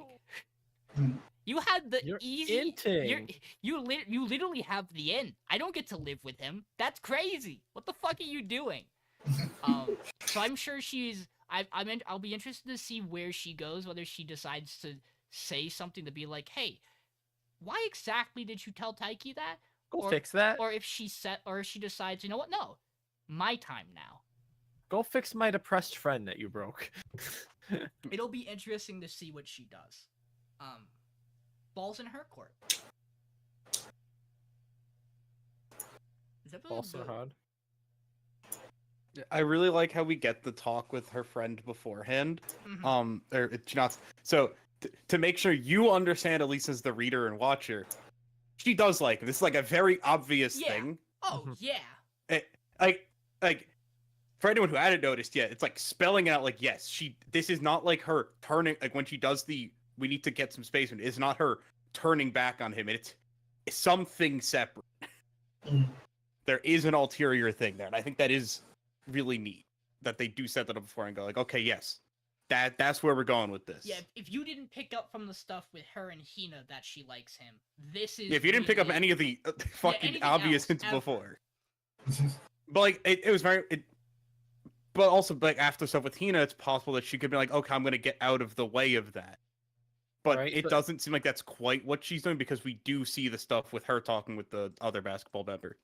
You had the You're easy inting. you literally have the in. I don't get to live with him. That's crazy. What the fuck are you doing? So I'm sure I'll be interested to see where she goes, whether she decides to say something to be like, hey, why exactly did you tell Taiki that? Go fix that. Or if she decides, you know what? No, my time now. Go fix my depressed friend that you broke. It'll be interesting to see what she does. Balls in her court. Is that really Also good? hard. I really like how we get the talk with her friend beforehand. Mhm. Or it's not. So to make sure you understand, at least as the reader and watcher, she does like him. This is like a very obvious Yeah. thing. Oh yeah. Like for anyone who hadn't noticed yet, it's like spelling out like, yes, this is not like her turning, like when she does we need to get some space, and it's not her turning back on him. It's something separate. There is an ulterior thing there, and I think that is really neat that they do set that up before and go like, okay, yes, that's where we're going with this. Yeah, if you didn't pick up from the stuff with her and Hina that she likes him, this is. If you didn't pick up really- any of the fucking anything obvious else, hints ever. before, but like it was very. But also, like after stuff with Hina, it's possible that she could be like, okay, I'm gonna get out of the way of that. But Right, it but- doesn't seem like that's quite what she's doing, because we do see the stuff with her talking with the other basketball member.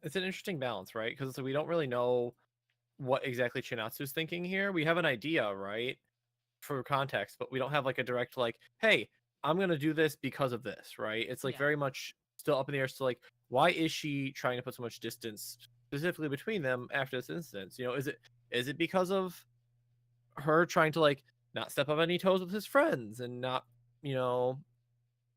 It's an interesting balance, right? Because we don't really know what exactly Chinatsu's thinking here. We have an idea, right, for context, but we don't have like a direct like, hey, I'm gonna do this because of this, right? It's like Yeah. very much still up in the air. So like, why is she trying to put so much distance specifically between them after this instance? You know, is it because of her trying to like not step on any toes with his friends and not, you know,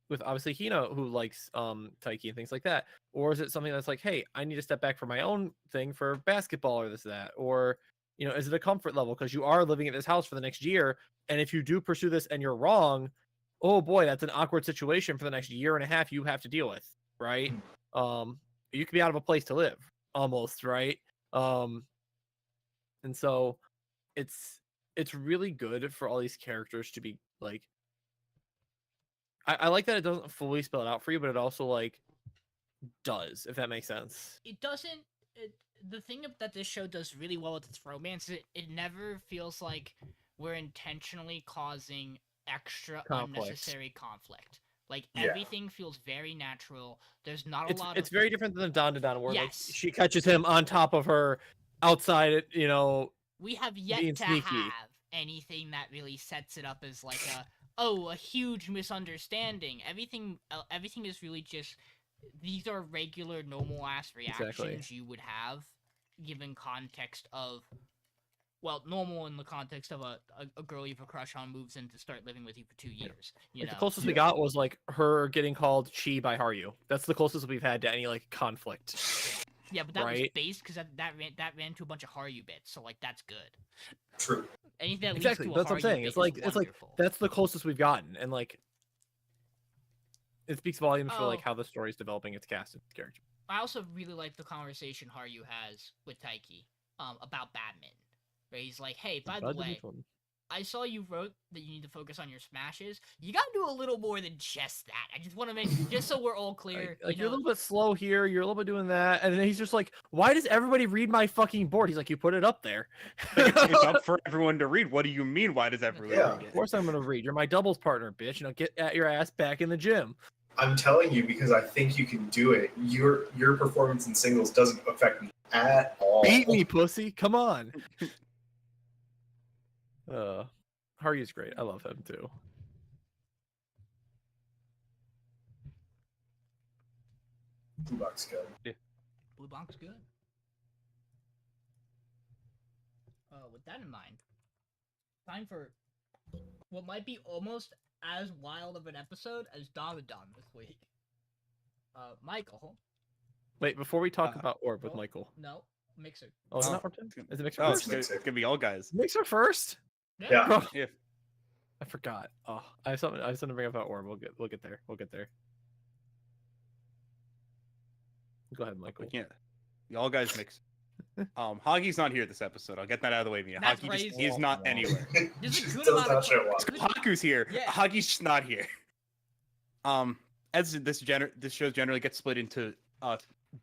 with obviously Hina who likes Taiki and things like that? Or is it something that's like, hey, I need to step back for my own thing for basketball or this that? Or, you know, is it a comfort level because you are living at this house for the next year, and if you do pursue this and you're wrong, oh boy, that's an awkward situation for the next year and a half you have to deal with, right? You could be out of a place to live almost, right? And so it's really good for all these characters to be like, I like that it doesn't fully spell it out for you, but it also like does, if that makes sense. It doesn't. The thing that this show does really well with its romance is it never feels like we're intentionally causing extra Conflict. unnecessary conflict. Like Yeah. everything feels very natural. There's not a lot It's of very different than Dawn to Dawn, where Yes. like she catches him on top of her outside, we have yet being to sneaky. have anything that really sets it up as like a huge misunderstanding. Everything is really just these are regular normal ass reactions Exactly. you would have given context of normal in the context of a girl you have a crush on moves in to start living with you for 2 years. You Like, know, the closest we Yeah. got was like her getting called Chi by Haru. That's the closest we've had to any like conflict. yeah, but that was right. based because that ran to a bunch of Haru bits, so like that's good. True. Anything that Exactly. leads to a That's what I'm Haru saying. bit It's like is wonderful. that's the closest we've gotten, and like it speaks volumes for like Oh. how the story's developing its cast and its character. I also really like the conversation Haru has with Taiki about badminton, where he's like, "Hey, by the Bud way, Little one. I saw you wrote that you need to focus on your smashes. You gotta do a little more than just that. I just want to make just so we're all clear. Like, you you're a know, little bit slow here, you're a little bit doing that, and then he's just like, "Why does everybody read my fucking board?" He's like, "You put it up there." It's up for everyone to read. What do you mean? Why does everyone Yeah. read Of it? course I'm gonna read. You're my doubles partner, bitch. Get at your ass back in the gym. I'm telling you because I think you can do it. Your performance in singles doesn't affect me at all. Beat me, pussy. Come on. Haru's great. I love him too. Looks good. Blue Bonk's good. With that in mind, time for what might be almost as wild of an episode as Dawn this week. Michael. Wait, before we talk Uh, about Orb with oh, Michael. No, Mixer. Oh, is it Oh. not Orb time? Is it Mixer Oh, first? it's gonna be all guys. Mixer first? Yeah. Bro, Yeah. I forgot. Oh, I have something to bring up about Orb. We'll get there. We'll get there. Go ahead, Michael. Yeah. All guys mix. Hagi's not here this episode. I'll get that out of the way. Mia. That's Hagi just crazy. is not anywhere. There's a good Does amount not of show up. Haku's here. Yeah. Hagi's just not here. As this show generally gets split into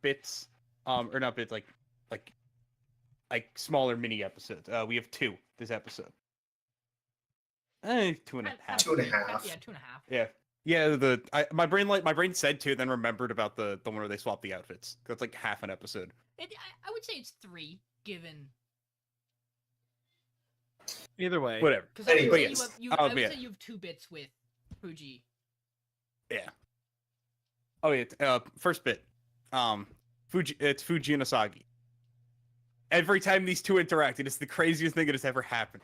bits, or not bits, like smaller mini episodes. We have 2 this episode. 2.5. 2.5. Yeah, 2.5. Yeah. Yeah, my brain said 2, then remembered about the one where they swap the outfits. That's like half an episode. I would say it's 3, given Either way. Whatever. because I would Anyway, say yes. I would yeah. say you have 2 bits with Fuji. Yeah. Oh yeah. First bit. It's Fuji and Asagi. Every time these 2 interact, it is the craziest thing that has ever happened.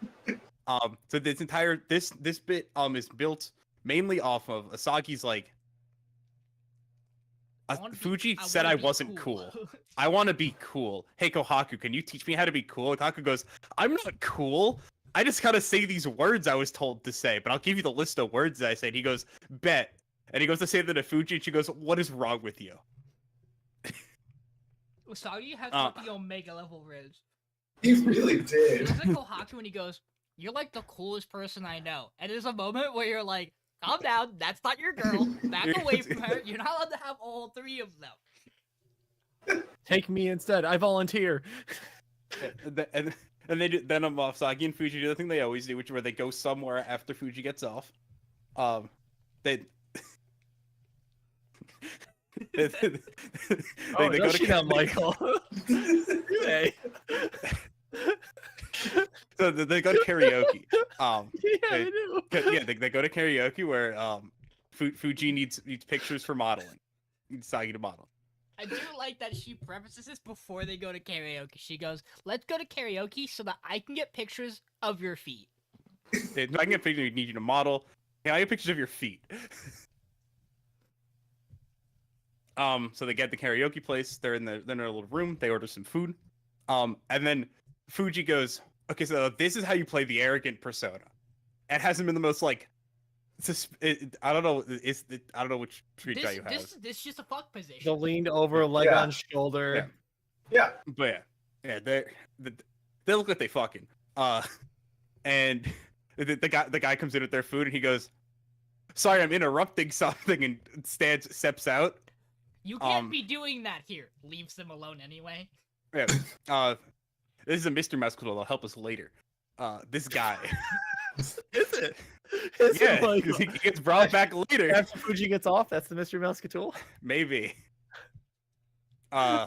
So this entire this bit is built mainly off of Asagi's like. Fuji said I wasn't cool. I want to be cool. Hey Kohaku, can you teach me how to be cool? Kohaku goes, I'm not cool. I just gotta say these words I was told to say, but I'll give you the list of words that I said. He goes, bet. And he goes to say that to Fuji, and she goes, what is wrong with you? Usagi has like the Omega level ridge. He really He did. looks at Kohaku and he goes, "You're like the coolest person I know." And there's a moment where you're like, "Calm down, that's not your girl. Back away from her. You're not allowed to have all 3 of them." Take me instead. I volunteer. And then Asagi and Fuji do the thing they always do, which is where they go somewhere after Fuji gets off. They they Oh, go does to she now, Michael? Hey. so they go to karaoke. Yeah, They- I do. Yeah, they go to karaoke where Fuji needs pictures for modeling. Needs Sagi to model. I do like that she prefaces this before they go to karaoke. She goes, "Let's go to karaoke so that I can get pictures of your feet." I can get pictures. Need you to model. Yeah, I get pictures of your feet. So they get the karaoke place. They're in their little room. They order some food. And then Fuji goes, "Okay, so this is how you play the arrogant persona." It hasn't been the most like. I don't know. I don't know which screenshot you have. This is just a fuck position. The leaned over, leg Yeah. on shoulder. Yeah. But yeah, they look like they fucking. And the guy comes in with their food and he goes, "Sorry, I'm interrupting something," and steps out. You can't be doing that here. Leaves them alone anyway. Yeah. This is a mystery mouse clue that'll help us later. This guy. Is it? Is Yeah, it like 'cause he gets brought back later. after Fuji gets off? That's the Mystery Musketeer. Maybe. Yeah.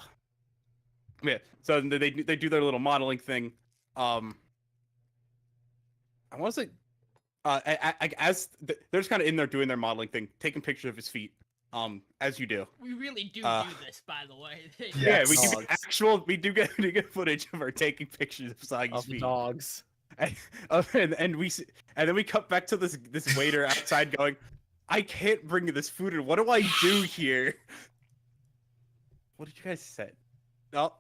So they do their little modeling thing. I want to say, they're just kind of in there doing their modeling thing, taking pictures of his feet. As you do. We really do Uh, do this, by the way. Yeah, we Yes. do get we do get footage of her taking pictures of Sagi's Of the feet. dogs. And then we cut back to this waiter outside going, I can't bring you this food in. What do I do here? What did you guys say? No.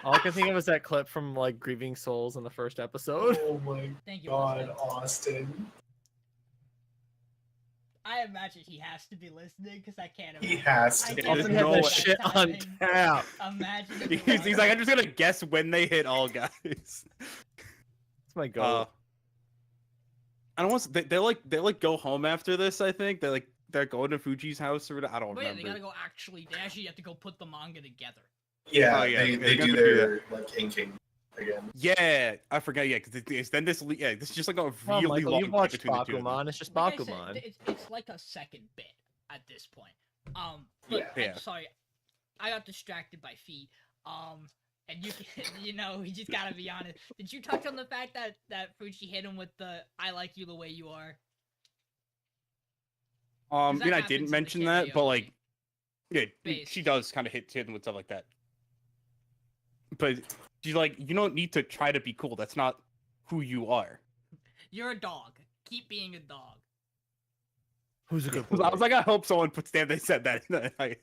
All I can think of is that clip from like Grieving Souls in the first episode. Oh my Thank you, god, Austin. Austin. I imagine he has to be listening because I can't imagine. He has I to be. can't Austin There's had no that way. shit on tap. Imagine. He's like, I'm just gonna guess when they hit all guys. That's my Uh, goal. I don't want they go home after this. I think they're going to Fuji's house or whatever. I don't But yeah, they remember. gotta go they actually have to go put the manga together. Yeah, Oh, yeah, they they're do gonna do their like inking again. Yeah, I forgot. Yeah, because then this is just like a Come on, really Michael, long you bit watched between the two of them. Bakuman. It's just Like I said, Bakuman. it's like a second bit at this point. But Yeah. I'm sorry, I got distracted by feet. And you can, we just gotta be honest. Did you touch on the fact that Fuji hit him with the "I like you the way you are"? that I happens in didn't the mention that, but karaoke like, yeah, phase. she does kind of hit him with stuff like that. But she's like, you don't need to try to be cool. That's not who you are. You're a dog. Keep being a dog. Who's a good I was like, I hope someone puts down. They said that. I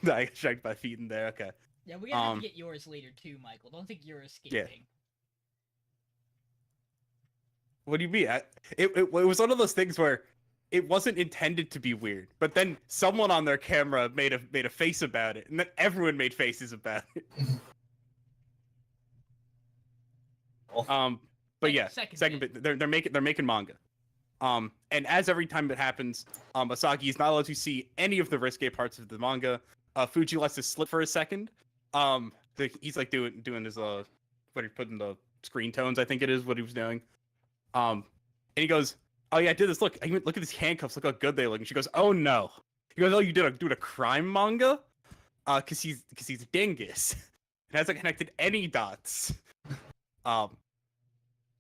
got struck by feet in there. Okay. Yeah, we're gonna have Um, to get yours later too, Michael. Don't think you're escaping. What do you mean? It was one of those things where it wasn't intended to be weird, but then someone on their camera made a face about it, and then everyone made faces about it. But yeah, Second bit. They're making manga. And as every time it happens, Asagi is not allowed to see any of the risque parts of the manga. Fuji lets it slip for a second. He's like doing his what he put in the screen tones, I think it is what he was doing. And he goes, "Oh yeah, I did this. Look at these handcuffs. Look how good they look." And she goes, "Oh no." He goes, "Oh, you did a crime manga? Cause he's a dingus. It hasn't connected any dots.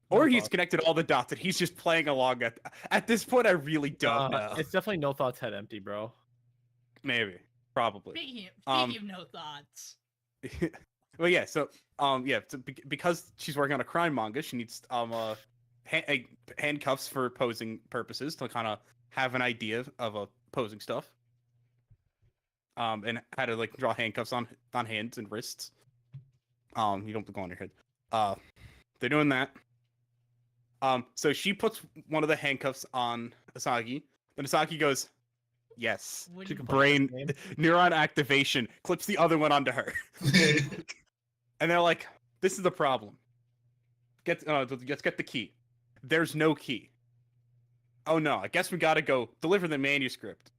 Or he's connected all the dots and he's just playing along at this point. I really don't know. It's definitely no thoughts head empty, bro. Maybe, probably. Speaking Um, of no thoughts. Well, yeah. So, because she's working on a crime manga, she needs handcuffs for posing purposes to kind of have an idea of posing stuff. And how to like draw handcuffs on hands and wrists. You don't go on your head. They're doing that. So she puts one of the handcuffs on Asagi. Then Asagi goes, "Yes." What do She you- can play Brain this game. neuron activation. Clips the other one onto her. And they're like, "This is the problem. Let's get the key." There's no key. Oh no! I guess we gotta go deliver the manuscript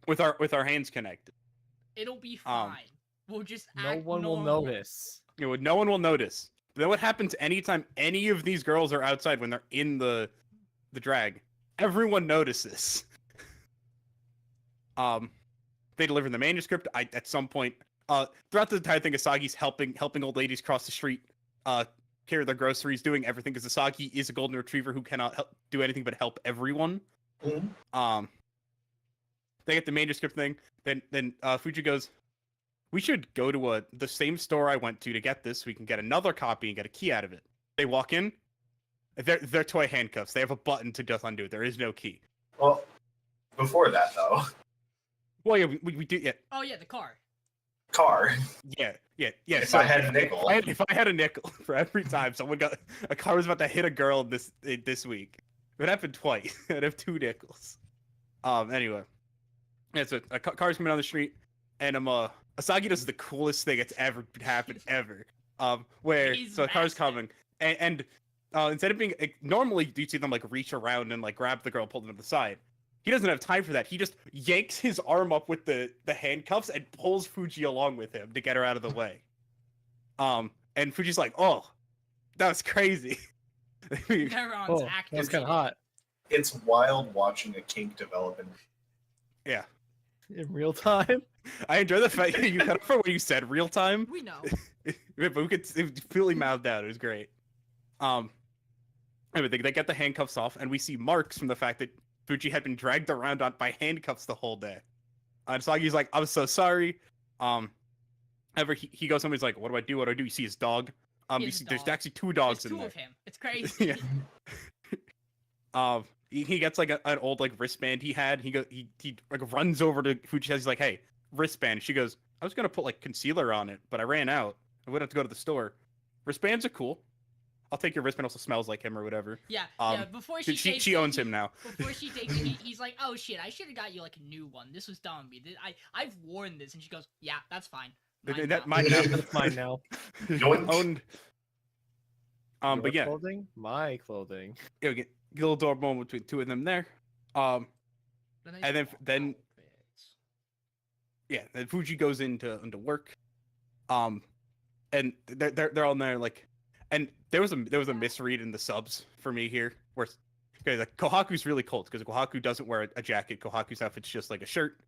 with our hands connected. It'll be fine. We'll just No act one will normal. notice. No one will notice. But then what happens anytime any of these girls are outside when they're in the drag? Everyone notices. They deliver the manuscript. At some point, throughout the entire thing, Asagi's helping old ladies cross the street, carry their groceries, doing everything because Asagi is a golden retriever who cannot do anything but help everyone. Mhm. They get the manuscript thing. Then Fuji goes, "We should go to the same store I went to get this. So we can get another copy and get a key out of it." They walk in. They're toy handcuffs. They have a button to just undo it. There is no key. Well, before that though, Well, yeah, we do. Yeah, Oh yeah, the car. car. yeah. If So I had a nickel, if I had a nickel for every time a car was about to hit a girl this week, it would happen twice. I'd have 2 nickels. Anyway, yeah. So a car's coming down the street, and Asagi does the coolest thing that's ever happened ever. Where He's so a car's massive. coming, and instead of being normally you see them like reach around and like grab the girl, pull them to the side. He doesn't have time for that. He just yanks his arm up with the handcuffs and pulls Fuji along with him to get her out of the way. And Fuji's like, "Oh, that was crazy." Neron's Oh, acting. that's kind of hot. It's wild watching a kink develop in Yeah, In real time. I enjoy the fact that you cut off for what you said real time. We know. But we could fully mouthed out. It was great. Anyway, they get the handcuffs off, and we see marks from the fact that Fuji had been dragged around by handcuffs the whole day. And Sagi's like, "I'm so sorry." However, he goes home. He's like, "What do I do? What do I do?" You see his dog. You His see there's dog. actually two dogs There's in two there. of him. It's crazy. Yeah. He gets like an old like wristband he had. He like runs over to Fuji. He's like, "Hey, wristband." She goes, "I was gonna put like concealer on it, but I ran out. I would have to go to the store. Wristbands are cool. I'll take your wristband. Also smells like him or whatever." Yeah, Um, before she takes She it, owns him now. Before she takes it, he's like, "Oh shit, I should have got you like a new one. This was dumb of me. I've worn this." And she goes, "Yeah, that's fine. Mine That now." mine now. That's mine now. Yoink. Owned. But Your yeah, clothing, my clothing. get a little door moment between two of them there. Then and they swap then outfits. yeah, then Fuji goes into work. And they're all in there like, and there was a misread in the subs for me here where okay, like Kohaku's really cold because Kohaku doesn't wear a jacket. Kohaku's outfit's just like a shirt.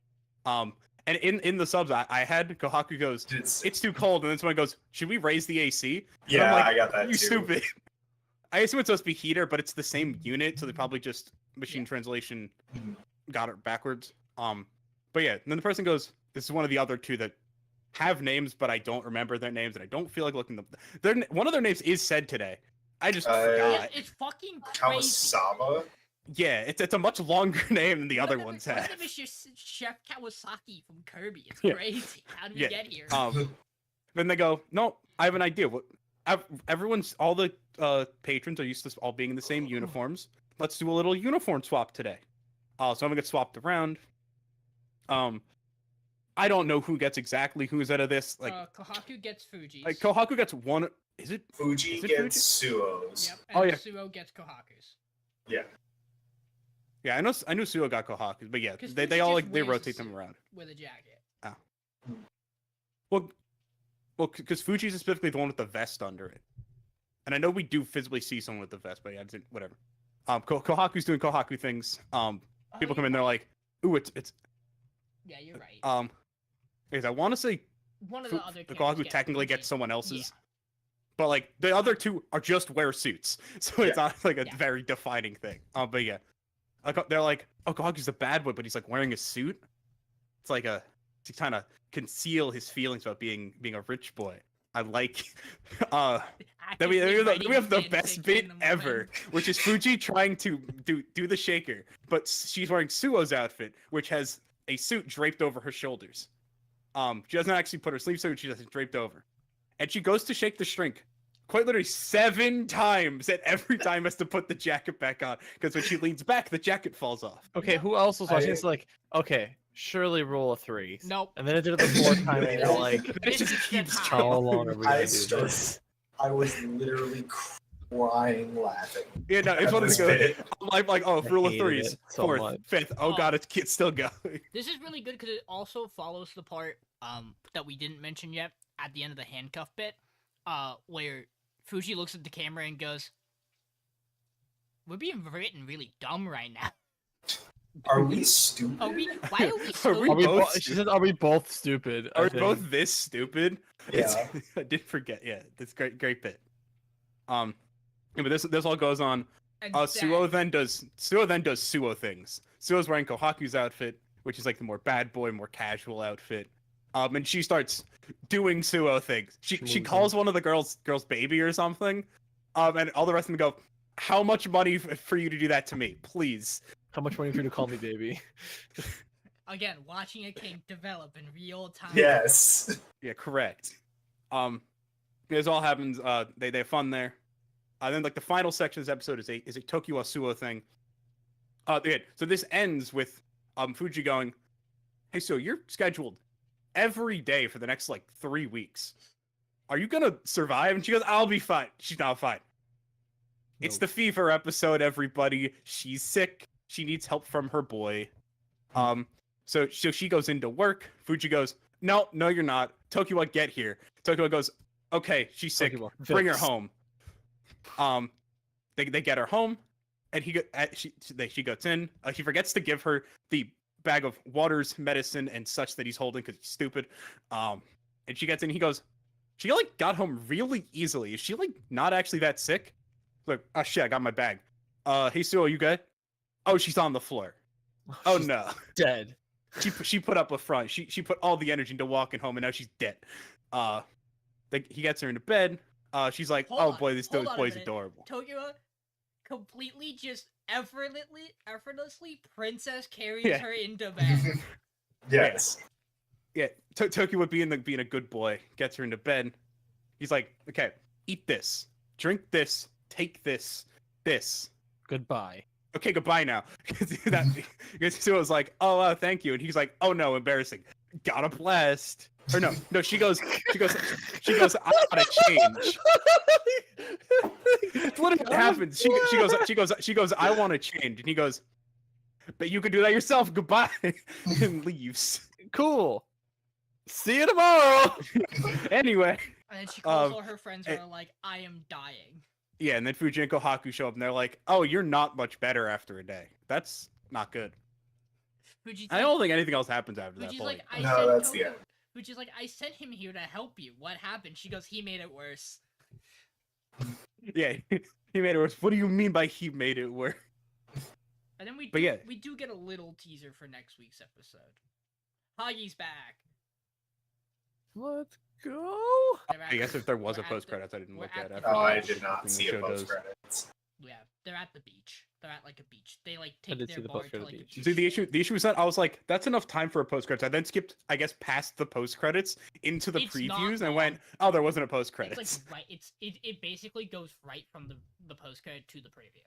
And in the subs I had Kohaku goes, "It's too cold," and then someone goes, "Should we raise the AC?" And Yeah, I'm like, I got that "You too. stupid." I assume it's supposed to be heater, but it's the same unit, so they probably just machine Yeah. translation Mhm. got it backwards. But yeah, then the person goes, "This is one of the other two that have names, but I don't remember their names, and I don't feel like looking them. One of their names is said today. I just forgot. It's fucking crazy. Kawasaba? Yeah, it's a much longer name than the One other of them- ones one of have. them is just Chef Kawasaki from Kirby. It's Yeah. crazy. How did we Yeah. get here? Then they go, "No, I have an idea. All the patrons are used to all being in the same uniforms. Let's do a little uniform swap today." So I'm gonna get swapped around. I don't know who gets exactly who's out of this. Like Kohaku gets Fuji's. Kohaku gets one. Is it? Fuji Is it gets Suo's. Yep. And Oh, yeah. Suo gets Kohaku's. Yeah. Yeah, I knew Suo got Kohaku, but yeah, 'Cause they Fuji all just like they wears a rotate them suit around. with a jacket. Well, because Fuji's specifically the one with the vest under it, and I know we do physically see someone with the vest, but yeah, whatever. Kohaku's doing Kohaku things. People come in, they're like, "Ooh, it's." Yeah, you're right. Because I want to say One of the other the characters Kohaku gets technically Fuji. gets someone else's, Yeah. but like the other two are just wear suits, so it's not like a Yeah. very defining thing. But yeah, they're like, "Oh, Kohaku's a bad boy, but he's like wearing a suit." It's like to kind of conceal his feelings about being a rich boy. I like then we Actively have writing the fanfic best in bit the ever, moment. which is Fuji trying to do the shaker, but she's wearing Suo's outfit, which has a suit draped over her shoulders. She doesn't actually put her sleeves over; she has it draped over, and she goes to shake the shrink, quite literally 7 times, and every time has to put the jacket back on because when she leans back, the jacket falls off. Okay, who else was watching I- this? Like, okay, surely rule of 3. Nope. And then it did it the 4th time, and you're like, This just is keeps the how time. long are we I gonna do started- this? I was literally crying laughing. Yeah, no, it's at one of this the bit. I'm like, oh, I rule of hated threes, it so 4th, much. 5th. Oh Oh. god, it's still going. This is really good because it also follows the part that we didn't mention yet at the end of the handcuff bit, where Fuji looks at the camera and goes, "We're being written really dumb right now. Are we stupid? Are we? Why are we Are so?" we Are we both she said, "Are we both stupid?" I Are we think. both this stupid? Yeah. I did forget. Yeah, that's great bit. Yeah, but this all goes on. And Suo then- then does Suo things. Suo's wearing Kohaku's outfit, which is like the more bad boy, more casual outfit. And she starts doing Suo things. She Schmoozing. calls one of the girls baby or something. And all the rest of them go, "How much money for you to do that to me, please?" How much money for you to call me baby? Again, watching a kink develop in real time. Yes. Yeah, correct. This all happens. They have fun there. Then like the final section of this episode is a Tokyo Suo thing. Yeah, so this ends with Fuji going, "Hey, so you're scheduled every day for the next like 3 weeks. Are you gonna survive?" And she goes, "I'll be fine." She's not fine. It's Nope. the fever episode, everybody. She's sick. She needs help from her boy. So she goes into work. Fuji goes, no, you're not. Tokiwa, get here. Tokiwa goes, okay, she's sick. Tokiwa, Bring her fix." home. they get her home, and she gets in. He forgets to give her the bag of waters, medicine, and such that he's holding because he's stupid. And she gets in. He goes, she like got home really easily. Is she like not actually that sick? Like, oh shit, I got my bag. Hey Sue, are you good? Oh, she's on the floor. Oh She's no, dead. she put up a front. She put all the energy into walking home, and now she's dead. He gets her into bed. She's like, Hold oh on, boy, this hold on a boy's minute. adorable. Tokyo completely just effortlessly princess carries Yeah. her into bed. Yes. Yeah, Tokyo being a good boy gets her into bed. He's like, okay, eat this, drink this, take this. Goodbye. Okay, goodbye now. Because Sue was like, oh, thank you, and he's like, oh no, embarrassing. Got a blast. Or no, she goes, I gotta change. It's literally what happens. She goes, I want to change, and he goes, but you can do that yourself. Goodbye, and leaves. Cool. See you tomorrow. Anyway, And then she calls Um, all her friends who are like, I am dying. yeah, and then Fuji and Kohaku show up, and they're like, oh, you're not much better after a day. That's not good. Fuji's I like, don't think anything else happens after that Fuji's point. like, I No, sent that's the Tokyo. end. Fuji's like, I sent him here to help you. What happened? She goes, he made it worse. Yeah, he made it worse. What do you mean by he made it worse? And then But yeah. we do get a little teaser for next week's episode. Hagi's back. Let's go. They're I guess if there was a we're at the- post credits, I didn't we're look at at. the I Oh, I beach. did not When the see a show does. post credits. Yeah, they're at the beach. They're at like a beach. They like I take did their see the board poster to at the like a beach. beach. See, the issue was that I was like, that's enough time for a post credits. I then skipped, I guess, past the post credits into the It's not previews and went, long. oh, there wasn't a post It's credits. like right. It basically goes right from the post credit to the preview.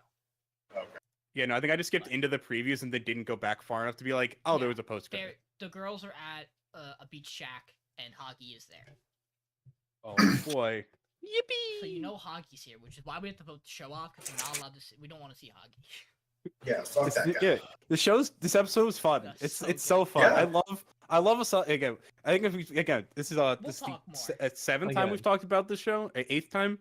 Okay. Yeah, no, I think I just skipped into the previews and they didn't go back far enough to be like, oh, there Yeah, was a post credit. The girls are at a beach shack and Hagi is there. Oh boy. Yippee. So you know Hagi's here, which is why we have to vote the show off because we're not allowed to. We don't want to see Hagi. Yeah, fuck that guy. Yeah, this episode was fun. That's It's so so fun. Yeah. I love again. I think this is We'll this is talk the more. seventh time Again. we've talked about this show. Eighth time.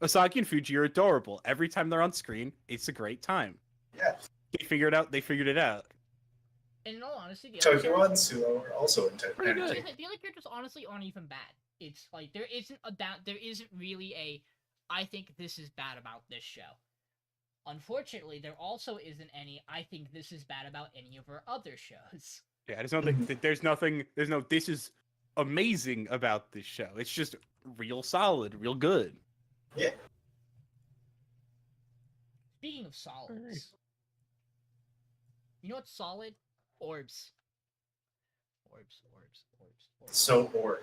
Osaki and Fuji are adorable. Every time they're on screen, it's a great time. Yeah. They figured it out. And in all honesty, the Tokyo and episode- Suo are also Pretty good. entertaining. The other characters honestly aren't even bad. It's like there isn't really a I think this is bad about this show. Unfortunately, there also isn't any I think this is bad about any of our other shows. Yeah, there's nothing. There's no. This is amazing about this show. It's just real solid, real good. Speaking of solids, you know what's solid? Orbs. Orbs. So boring.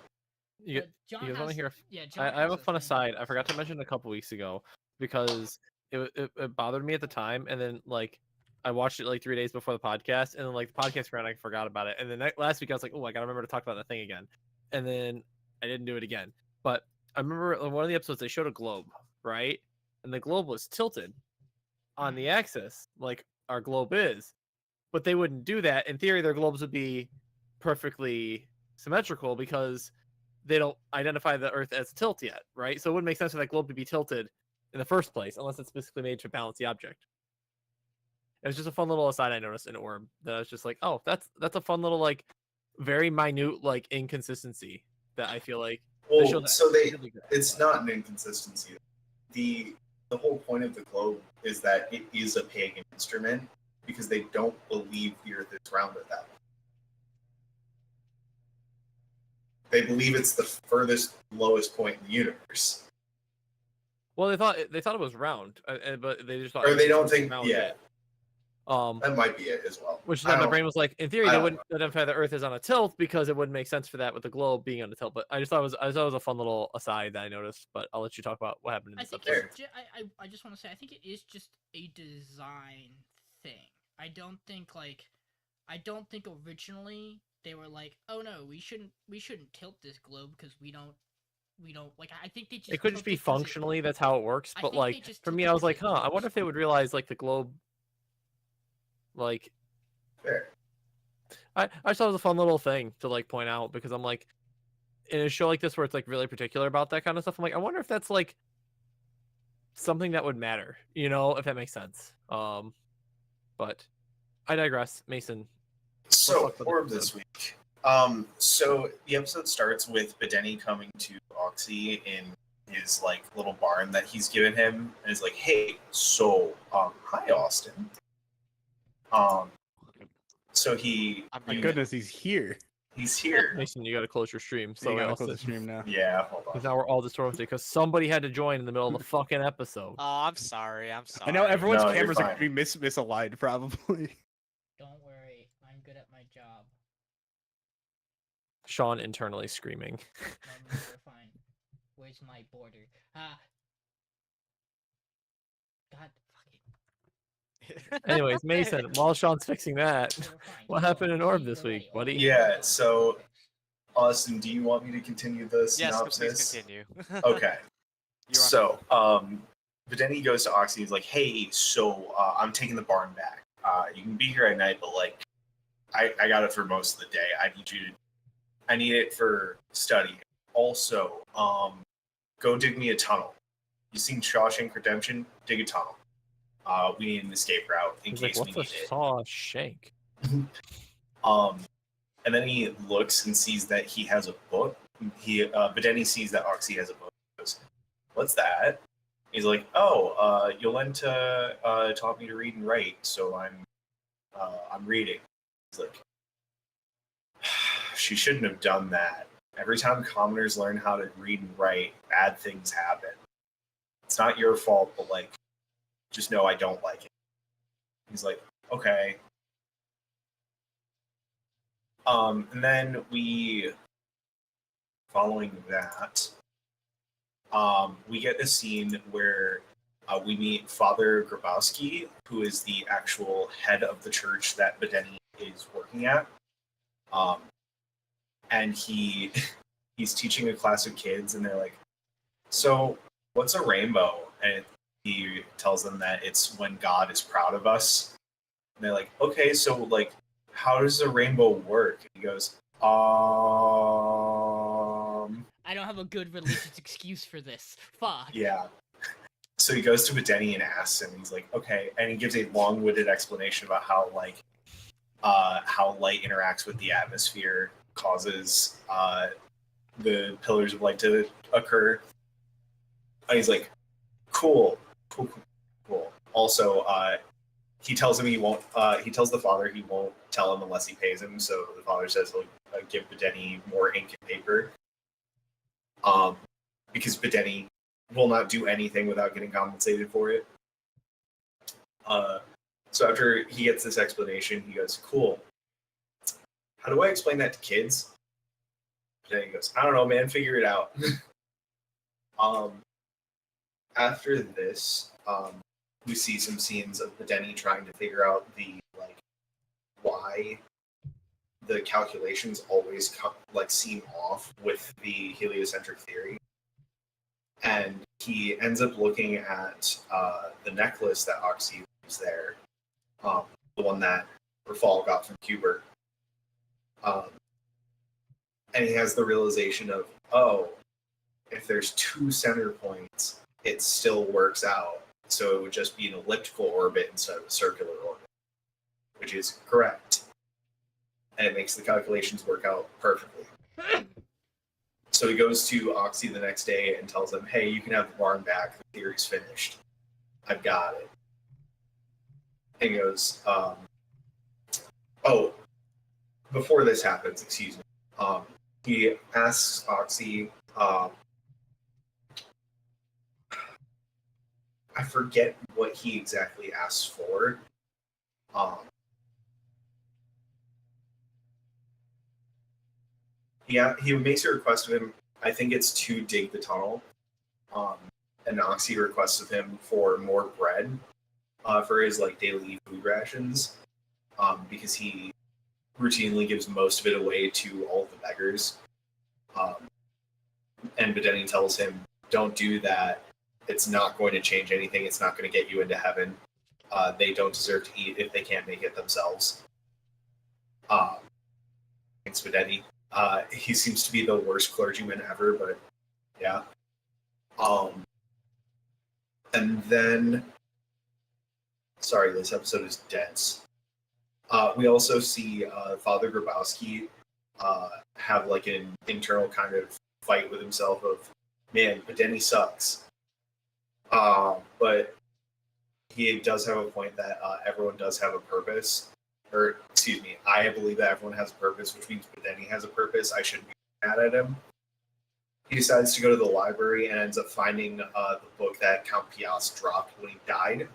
You, John you guys want has- to hear? Yeah, John I have a has fun thing. aside. I forgot to mention a couple weeks ago because it bothered me at the time, and then like I watched it like 3 days before the podcast, and then like the podcast ran, I forgot about it, and then last week I was like, oh, I gotta remember to talk about that thing again, and then I didn't do it again. But I remember in one of the episodes they showed a globe, right, and the globe was tilted on the axis like our globe is, but they wouldn't do that. In theory, their globes would be perfectly symmetrical because they don't identify the Earth as tilt yet, right? So it wouldn't make sense for that globe to be tilted in the first place unless it's specifically made to balance the object. It was just a fun little aside I noticed in Orb that I was just like, oh, that's a fun little like very minute like inconsistency that I feel like they Well, showed so really good. it's not an inconsistency. The whole point of the globe is that it is a pagan instrument because they don't believe the Earth is rounded that way. They believe it's the furthest, lowest point in the universe. Well, they thought it was round, but they just thought Or it they was don't think, round yeah, bit. that might be it as well. Which I then my don't- brain was like, in theory, I they don't wouldn't identify the Earth as on a tilt because it wouldn't make sense for that with the globe being on a tilt. But I thought it was a fun little aside that I noticed. But I'll let you talk about what happened in I this think episode. it's I just want to say I think it is just a design thing. I don't think originally they were like, oh no, we shouldn't tilt this globe because we don't like. I think they just It could just be tilted 'cause functionally that's how it works. I But think they like just for me, tilted I was 'cause like, it huh, I wonder if they looks would realize like the globe. Like Fair. I just thought it was a fun little thing to like point out because I'm like, in a show like this where it's like really particular about that kind of stuff, I'm like, I wonder if that's like something that would matter, if that makes sense. But I digress. Mason. So, talk about the Orb this week. So the episode starts with Bedeni coming to Oxy in his like little barn that he's given him, and is like, "Hey, so hi Austin." So My goodness, he's here. he's here. Mason, you got to close your stream. So you So gotta else close the stream now. Yeah, hold on. because now we're all distorted because somebody had to join in the middle of the fucking episode. Oh, I'm sorry. I'm sorry. I know everyone's No, you're cameras are fine. gonna be misaligned probably. Don't worry, I'm good at my job. Sean internally screaming. No, you're fine. Where's my border? Ah. God, fuck it. Anyways, Mason, while Sean's fixing that, You're fine. what Keep happened going. in Orb Keep this going. week, buddy? Yeah, so Austin, do you want me to continue the Yes, synopsis? please continue. Okay. You're on. So, Bedeni goes to Oxy. He's like, "Hey, so I'm taking the barn back. You can be here at night, but like, I got it for most of the day. I need it for study. Also, go dig me a tunnel. You seen Shawshank Redemption? Dig a tunnel. We need an escape route in He's like, case we what's need a it." saw shank? And then he looks and sees that he has a book. But then he sees that Oxy has a book. He goes, "What's that?" He's like, "Oh, Yolenta taught me to read and write, so I'm reading." He's like, "She shouldn't have done that. Every time commoners learn how to read and write, bad things happen. It's not your fault, but like, just know I don't like it." He's like, "Okay." And then following that, we get a scene where we meet Father Grabowski, who is the actual head of the church that Bedeni is working at. And he's teaching a class of kids, and they're like, "So, what's a rainbow?" And he tells them that it's when God is proud of us. And they're like, "Okay, so like, how does a rainbow work?" And he goes, I don't have a good religious excuse for this. Fuck. yeah. So he goes to Bedeni and asks him, he's like, "Okay," and he gives a long-winded explanation about how light interacts with the atmosphere, causes the pillars of light to occur. And he's like, cool. Also, he tells him he won't. He tells the father he won't tell him unless he pays him. So the father says he'll give Bedeni more ink and paper. Because Bedeni will not do anything without getting compensated for it. So after he gets this explanation, he goes, "Cool. How do I explain that to kids?" Bedeni goes, "I don't know, man. Figure it out." After this, we see some scenes of Bedeni trying to figure out why the calculations always seem off with the heliocentric theory, and he ends up looking at the necklace that Oxy was there, the one that Rafal got from Kubert, and he has the realization of, oh, if there's two center points, it still works out. So it would just be an elliptical orbit instead of a circular orbit, which is correct. And it makes the calculations work out perfectly. So he goes to Oxy the next day and tells him, "Hey, you can have the barn back. The theory's finished. I've got it." And he goes, oh, before this happens, excuse me, he asks Oxy, I forget what he exactly asks for. Yeah, he makes a request of him. I think it's to dig the tunnel. And Oxy requests of him for more bread for his daily food rations, because he routinely gives most of it away to all of the beggars. And Bedeni tells him, "Don't do that. It's not going to change anything. It's not going to get you into heaven. They don't deserve to eat if they can't make it themselves." Thanks, Bedeni. He seems to be the worst clergyman ever, but yeah. And then, sorry, this episode is dense. We also see Father Grabowski have like an internal kind of fight with himself of, man, but Denny sucks. But he does have a point that everyone does have a purpose. Or, excuse me, I believe that everyone has a purpose, which means Bedeni has a purpose. I shouldn't be mad at him. He decides to go to the library and ends up finding the book that Count Piast dropped when he died.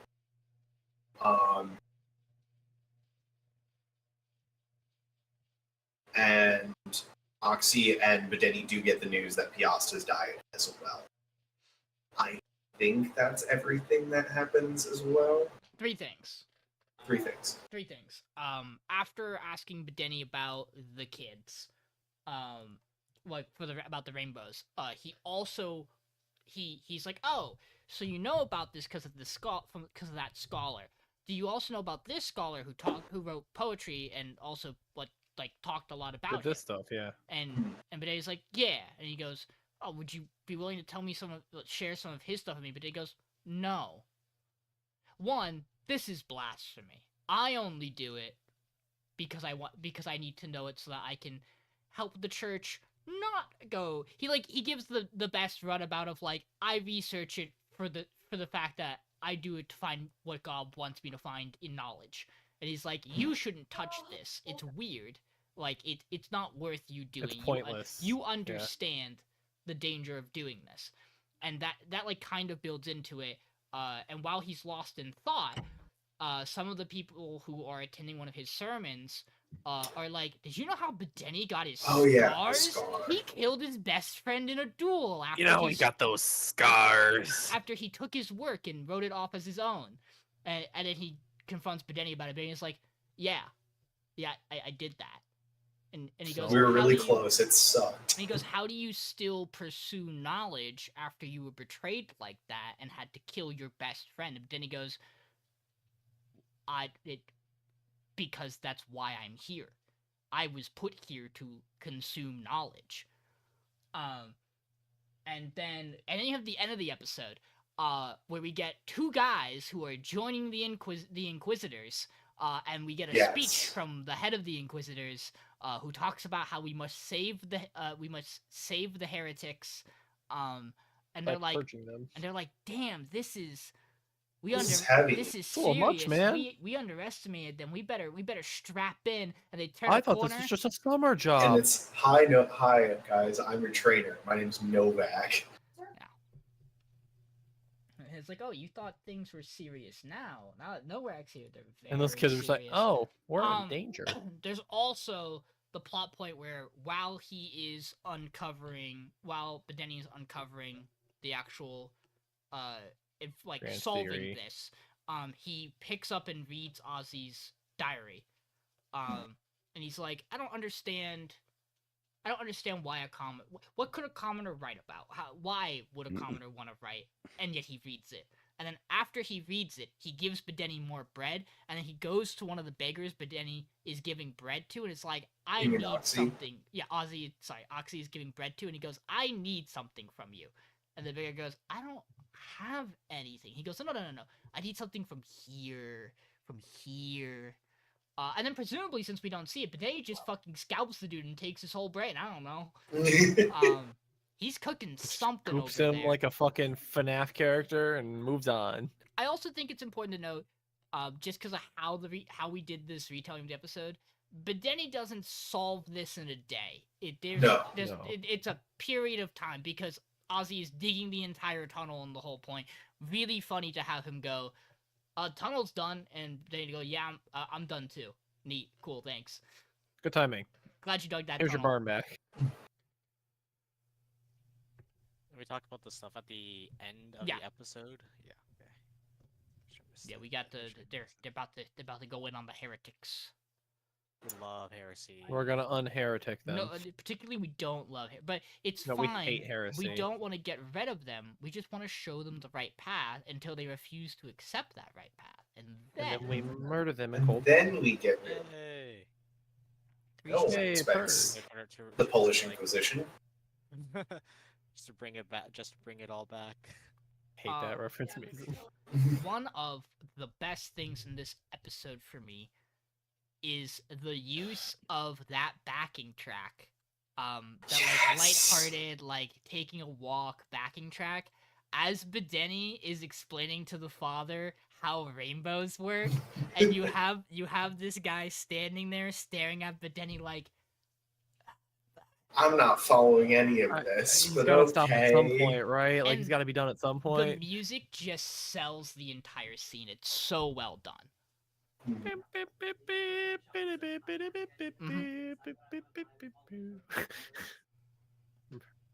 And Oxy and Bedeni do get the news that Piast has died as well. I think that's everything that happens as well. Three things. Three things. After asking Bedeni about the kids, like about the rainbows, he also he's like, oh, so you know about this because of that scholar. Do you also know about this scholar who wrote poetry and also like talked a lot about With this him? stuff, yeah. And Bedeni's like, yeah, and he goes, oh, would you be willing to tell me share some of his stuff with me? But he goes, no. One, this is blasphemy. I only do it because I need to know it so that I can help the church not go. He gives the best runabout of like, I research it for the fact that I do it to find what God wants me to find in knowledge. And he's like, you shouldn't touch this. It's weird. Like it's not worth you doing. It's pointless. You understand the danger of doing this. And that like kind of builds into it. And while he's lost in thought, some of the people who are attending one of his sermons are like, did you know how Bedeni got his scars? Oh, yeah, the scar. He killed his best friend in a duel after he got those scars. after he took his work and wrote it off as his own. And then he confronts Bedeni about it. Bedeni's like, yeah, I did that. And he goes, We were "How really do you-" close. It sucked. And he goes, how do you still pursue knowledge after you were betrayed like that and had to kill your best friend? And then he goes, because that's why I'm here. I was put here to consume knowledge. And then you have the end of the episode, where we get two guys who are joining the Inquisitors, and we get a speech from the head of the Inquisitors, who talks about how we must save the heretics. And they're like, purging them. and they're like, damn, this is heavy. This is It's a little serious. much, man. We underestimated them. We better strap in. And they turn I a thought corner. this was just a summer job. And it's hi guys. I'm your trainer. My name's Novak. And it's like, oh, you thought things were serious now. No, we're actually they're very And those kids are just like, serious. oh, we're in danger. There's also the plot point where while Bedeni is uncovering the actual Grand solving theory. this, he picks up and reads Ozzy's diary. And he's like, I don't understand why what could a commoner write about? Why would a commoner want to write? And yet he reads it. And then after he reads it, he gives Bedeni more bread, and then he goes to one of the beggars Bedeni is giving bread to, and it's like, I You mean need Oxy? something. Yeah, Oxy is giving bread to, and he goes, I need something from you. And the beggar goes, I don't have anything. He goes, no. I need something from here. And then presumably, since we don't see it, Bedeni just fucking scalps the dude and takes his whole brain. I don't know. He's cooking something Scoops over him there. like a fucking FNAF character and moves on. I also think it's important to note, just because of how we did this retelling of the episode, Bedeni doesn't solve this in a day. No. It's a period of time because Ozzy is digging the entire tunnel and the whole point. Really funny to have him go, tunnel's done, and then you go, yeah, I'm done too. Neat, cool, thanks. Good timing. Glad you dug that. Here's your tunnel. barn back. We talked about the stuff at the end of Yeah. the episode. Yeah. Okay. Yeah, we got they're about to go in on the heretics. We love heresy. We're gonna unheretic them. No, particularly we don't love it, but it's No, fine. we hate heresy. We don't want to get rid of them. We just want to show them the right path until they refuse to accept that right path, and then, And then we murder them in And cold. then we get rid of Yay! No one Yay, expects Wait for it to- the Polish like- Inquisition. just to bring it back, just to bring it all back. hate that reference, Mason. One of the best things in this episode for me is the use of that backing track. That like lighthearted, like taking a walk backing track. As Bedeni is explaining to the father how rainbows work, and you have this guy standing there staring at Bedeni like, I'm not following any of this, He's but gotta stop at some okay. point, right? Like he's And got to be done at some the point. music just sells the entire scene. It's so well done.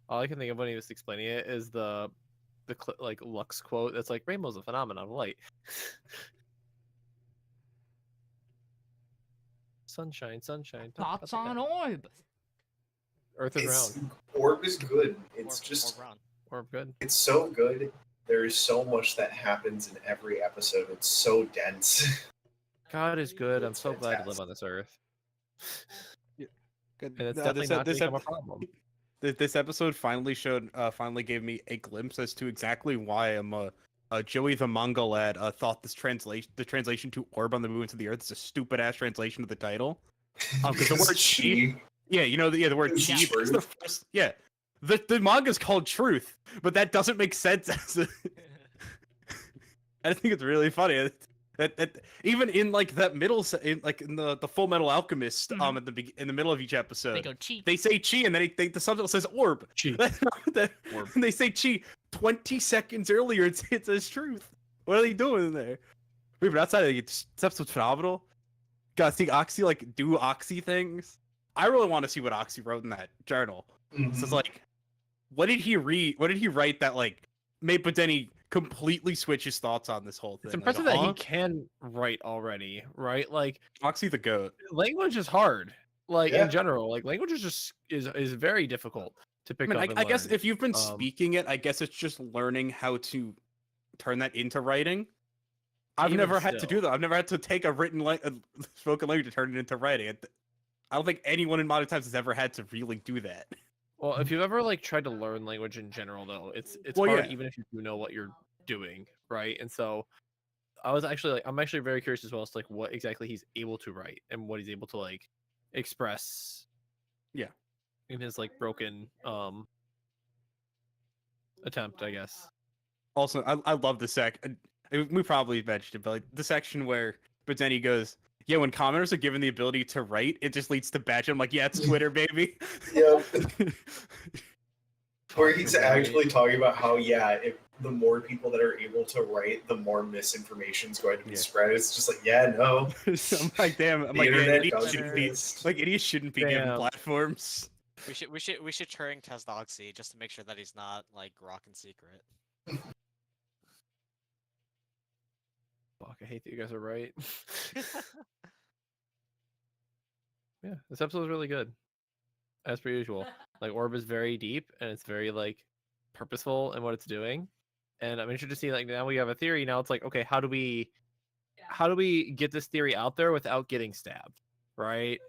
All I can think of when he was explaining it is the like Lux quote that's like rainbow's a phenomenon of light. Sunshine, sunshine. Thoughts on Orb? Earth is It's, round. Orb is good. Or- It's or just run. Orb good. it's so good. There is so much that happens in every episode. It's so dense. God is good. I'm It's so glad to live fantastic. on this earth. Good. And it's No, definitely not this become a ep- problem. This episode finally gave me a glimpse as to exactly why I'm Joey the manga lad thought the translation to orb on the movement of the earth is a stupid ass translation of the title. Because the word chi, yeah, you know the word It's chi. That's the truth. first, yeah. The manga's called Truth, but that doesn't make sense as a, I think it's really funny that even in like that middle in the Full Metal Alchemist Mhm. at in the middle of each They episode go cheap. they say chi and then the subtitle says orb. Chi. That's not what that, Orb. when they say chi 20 seconds earlier it says truth. What are they doing in there? Wait, but outside of it, this episode's phenomenal. Gotta see Oxy like do Oxy things. I really want to see what Oxy wrote in that journal. So it's Mhm. like, what did he read? What did he write that like made Bedeni completely switch his thoughts on this whole thing? It's impressive like, that he huh? can write already, right? Like Oxy the goat. language is hard. Like Yeah. in general, like language is just is very difficult to I pick mean, up. And I guess learn. if you've been Um, speaking it, I guess it's just learning how to turn that into writing. I've Even never had to still. do that. I've never had to take a spoken language to turn it into writing. I don't think anyone in modern times has ever had to really do that. Well, if you've ever like tried to learn language in general, though, it's Well, hard yeah. even if you do know what you're doing, right? And so I'm actually very curious as well as to like what exactly he's able to write and what he's able to like express. Yeah. In his like broken attempt, I guess. Also, I love the we probably mentioned it, but like the section where Bedeni goes, yeah, when commenters are given the ability to write, it just leads to badge. I'm like, yeah, it's Twitter, baby. Yep. Where he's Right. actually talking about how, yeah, if the more people that are able to write, the more misinformation is going to be Yeah. spread. It's just like, yeah, no. I'm like, damn. I'm The like, yeah, internet idiots does shouldn't be exist. like idiots shouldn't be given Damn. platforms. We should Turing test Oxy just to make sure that he's not like rocking secret. Fuck, I hate that you guys are right. Yeah, this episode is really good. As per usual. Like Orb is very deep and it's very like purposeful in what it's doing. And I'm interested to see like now we have a theory. Now it's like, okay, how do we get this theory out there without getting stabbed? Right?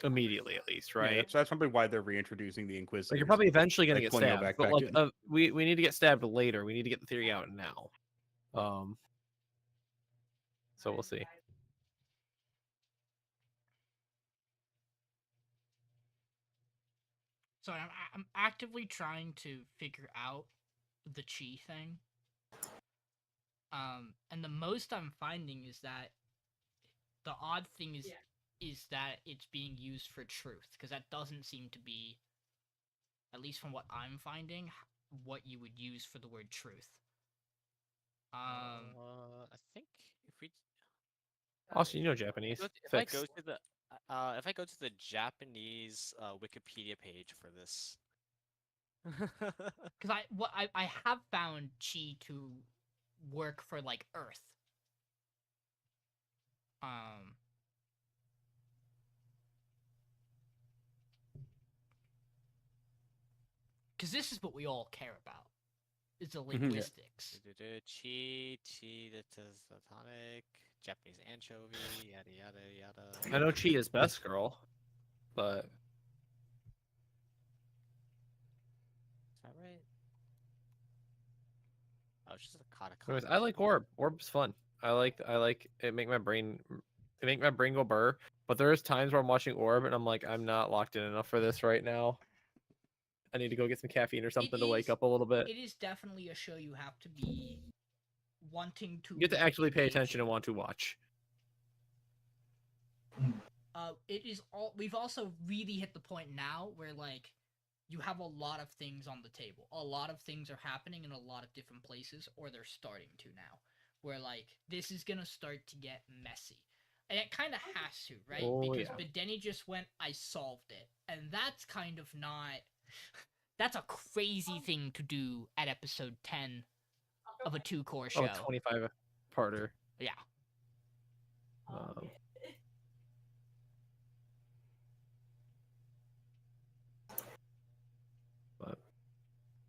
Immediately at least, Yeah, right? that's probably why they're reintroducing the Inquisitor. Like you're probably eventually gonna like, get pulling her stabbed. back But like in. we need to get stabbed later. We need to get the theory out now. So we'll see. So I'm actively trying to figure out the chi thing. And the most I'm finding is that the odd thing is that it's being used for truth, because that doesn't seem to be, at least from what I'm finding, what you would use for the word truth. I think if we Austin, you know Japanese. if I Fix. go to the if I go to the Japanese Wikipedia page for this. Because I have found chi to work for like Earth. Because this is what we all care about. It's the yeah. linguistics. Chi, that is the tonic, Japanese anchovy, yada yada yada. I know Chi is best girl, but Is that right? Oh, it's just a katakana. Anyways, I like Orb. Orb's fun. I like it. Make my brain go burr. But there's times where I'm watching Orb and I'm like, I'm not locked in enough for this right now. I need to go get some caffeine or something to wake is- up a little bit. It is definitely a show you have to be wanting to. You have to actually pay engage attention in. and want to watch. It is all. We've also really hit the point now where like you have a lot of things on the table. A lot of things are happening in a lot of different places, or they're starting to now. Where like this is gonna start to get messy, and it kind of has to, right? Oh, Because yeah. Bedeni just went, "I solved it," and that's kind of not. That's a crazy thing to do at episode 10 of a 2-core show. Oh, 25 parter. Yeah.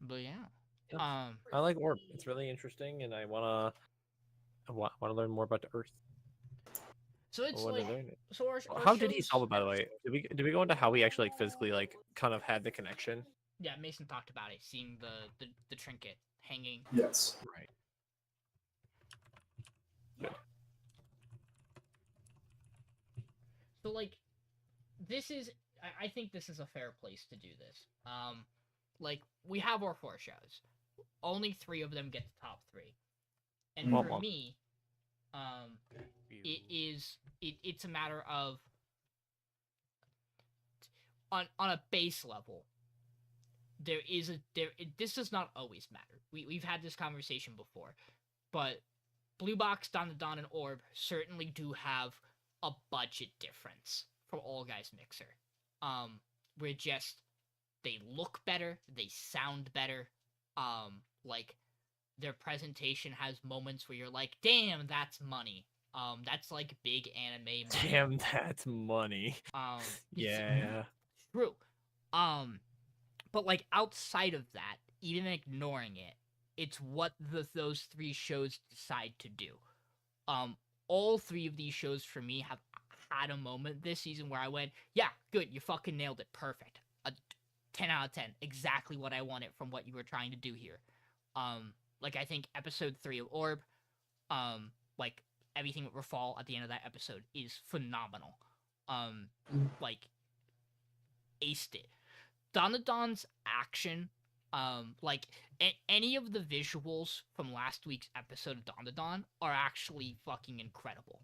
But yeah. Yeah. I like Orb. It's really interesting, and I wanna learn more about the Earth. So it's What like, are they- so our How did he shows- solve it, by the way? Did we go into how he actually like physically like kind of had the connection? Yeah, Mason talked about it, seeing the trinket hanging. Yes. Right. So like, this is I think this is a fair place to do this. Like we have our 4 shows, only 3 of them get the top 3, and Womp for womp. me, it's a matter of on a base level. This does not always matter. We've had this conversation before, but Blue Box, Dandadan, and Orb certainly do have a budget difference from All Guys Mixer. Where just they look better, they sound better. Like their presentation has moments where you're like, damn, that's money. That's like big anime money. Damn, that's money. Yeah. True. But like outside of that, even ignoring it, it's what those 3 shows decide to do. All 3 of these shows for me have had a moment this season where I went, yeah, good, you fucking nailed it, perfect. A 10 out of 10, exactly what I wanted from what you were trying to do here. Like I think episode 3 of Orb, like everything with Rafal at the end of that episode is phenomenal. Like aced it. Dandadan's action, like any of the visuals from last week's episode of Dandadan are actually fucking incredible.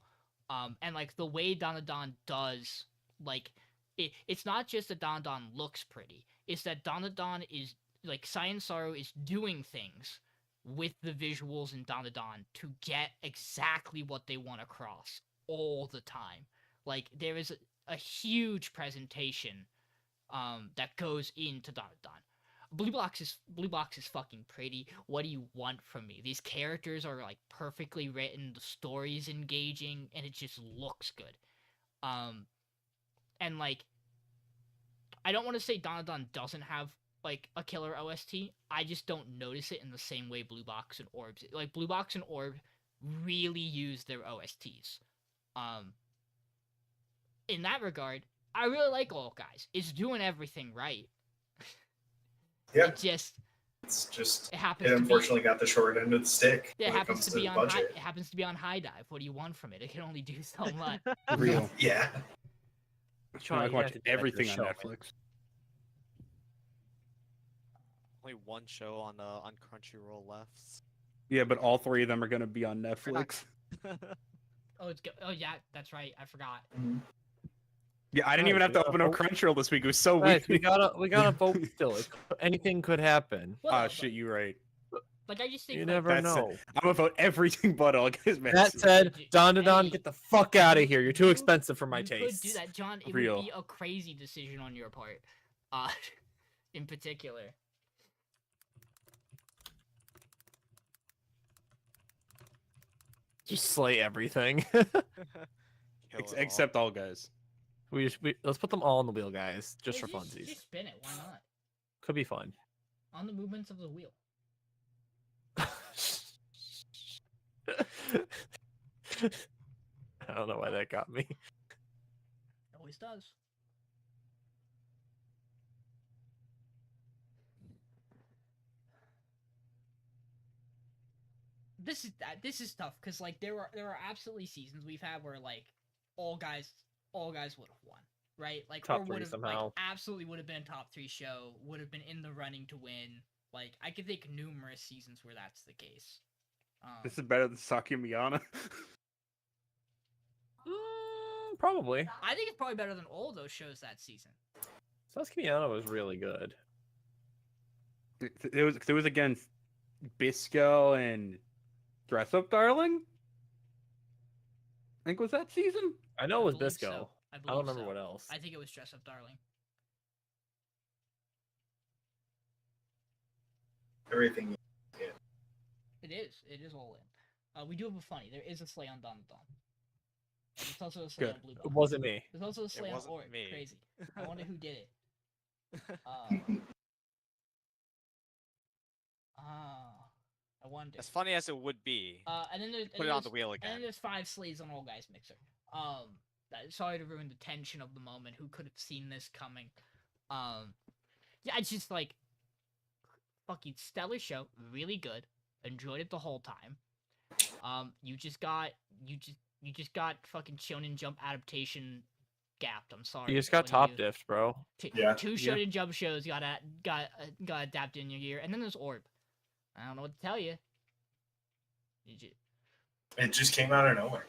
And like the way Dandadan does, like it's not just that Dandadan looks pretty, it's that Dandadan is like Science Saru is doing things with the visuals in Dandadan to get exactly what they want across all the time. Like there is a huge presentation that goes into Dandadan. Blue Box is fucking pretty. What do you want from me? These characters are like perfectly written, the story's engaging, and it just looks good. And like I don't want to say Dandadan doesn't have like a killer OST. I just don't notice it in the same way Blue Box and Orb. Like Blue Box and Orb really use their OSTs. In that regard, I really like All Guys. It's doing everything right. Yeah. It It happens unfortunately got the short end of the stick. it when it happens comes to to be on budget. it happens to be on High Dive. What do you want from it? It can only do so much. Real. Yeah. Sean, I you can watch have to do that for the everything on show, man. Netflix. Only one show on Crunchyroll left. Yeah, but all 3 of them are gonna be on Netflix. Oh yeah, that's right. I forgot. Yeah, I didn't Guys, even have we to gotta open up vote. Crunchyroll this week. It was so Guys, weak. we gotta vote still. Anything could happen. Well, Ah, but, shit, you're right. like I just think You like, never That's it. know. I'm gonna vote everything but All Guys That Mixer. said, Don Hey, get the fuck out of here. You're too you- expensive for my you taste. could do that, John. It Real. would be a crazy decision on your part. In particular. Just slay everything. Kill it all. Except All Guys. Let's put them all on the wheel, guys, just for funsies. Just spin it. Why not? Could be fun. On the movements of the wheel. I don't know why that got me. It always does. this is tough because like there are absolutely seasons we've had where like all guys would have won, right? Like Top or three would have like somehow. absolutely would have been top 3 show, would have been in the running to win. Like I could think numerous seasons where that's the case. This is better than Saki Miyana. Probably. I think it's probably better than all those shows that season. Sasuke Miyano was really good. It was against Bisco and Dress Up Darling. I think was that season. I know it was believe Bisco. so. I I believe don't remember so. what else. I think it was Dress Up Darling. Everything. It is. It is all in. We do have a funny. There is a slay on Don the Dawn. There's also a slay Good. on Blue It Dawn. wasn't me. There's also a slay on wasn't Orc. me. Crazy. I wonder who did it. I wonder. As funny as it would be, And then there's put it on the wheel And then again. there's 5 slays on All Guys Mixer. Sorry to ruin the tension of the moment. Who could have seen this coming? Yeah, it's just like fucking stellar show, really good. Enjoyed it the whole time. You just got fucking Shonen Jump adaptation gapped. I'm sorry. You just got What do top you- diffed, bro. Yeah. 2 Shonen Jump shows got adapted in your year, and then there's Orb. I don't know what to tell you. It just came out of nowhere.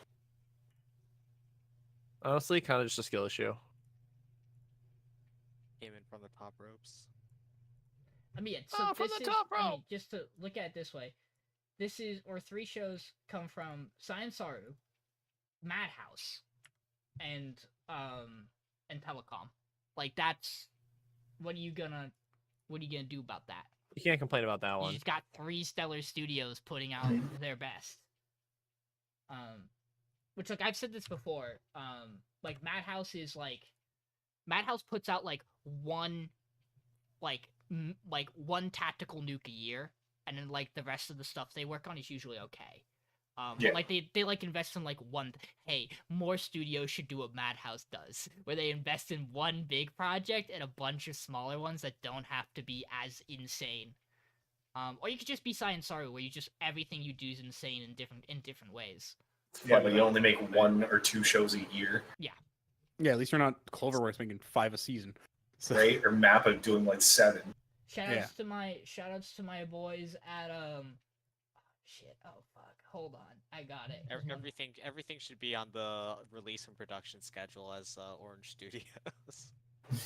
Honestly, kind of just a skill issue. Came in from the top ropes. I mean, yeah, Oh, so from this the is, top I mean, rope! just to look at it this way, this is, or 3 shows come from Science Saru, Madhouse, and Telecom. Like that's, what are you gonna do about that? You can't complain about that You one. just got 3 stellar studios putting out their best. Which like I've said this before. Like Madhouse puts out like one tactical nuke a year, and then like the rest of the stuff they work on is usually okay. Yeah. Like they like invest in like one. Hey, more studios should do what Madhouse does, where they invest in one big project and a bunch of smaller ones that don't have to be as insane. Or you could just be Science Saru, where you just everything you do is insane in different ways. Yeah, but you only make 1 or 2 shows a year, Yeah, at least you're not Cloverworks making 5 a season. So, right? Or Mappa doing like 7. Shoutouts to my boys at shit. Oh fuck. Hold on. I got it. Hold on. Everything should be on the release and production schedule as Orange Studios.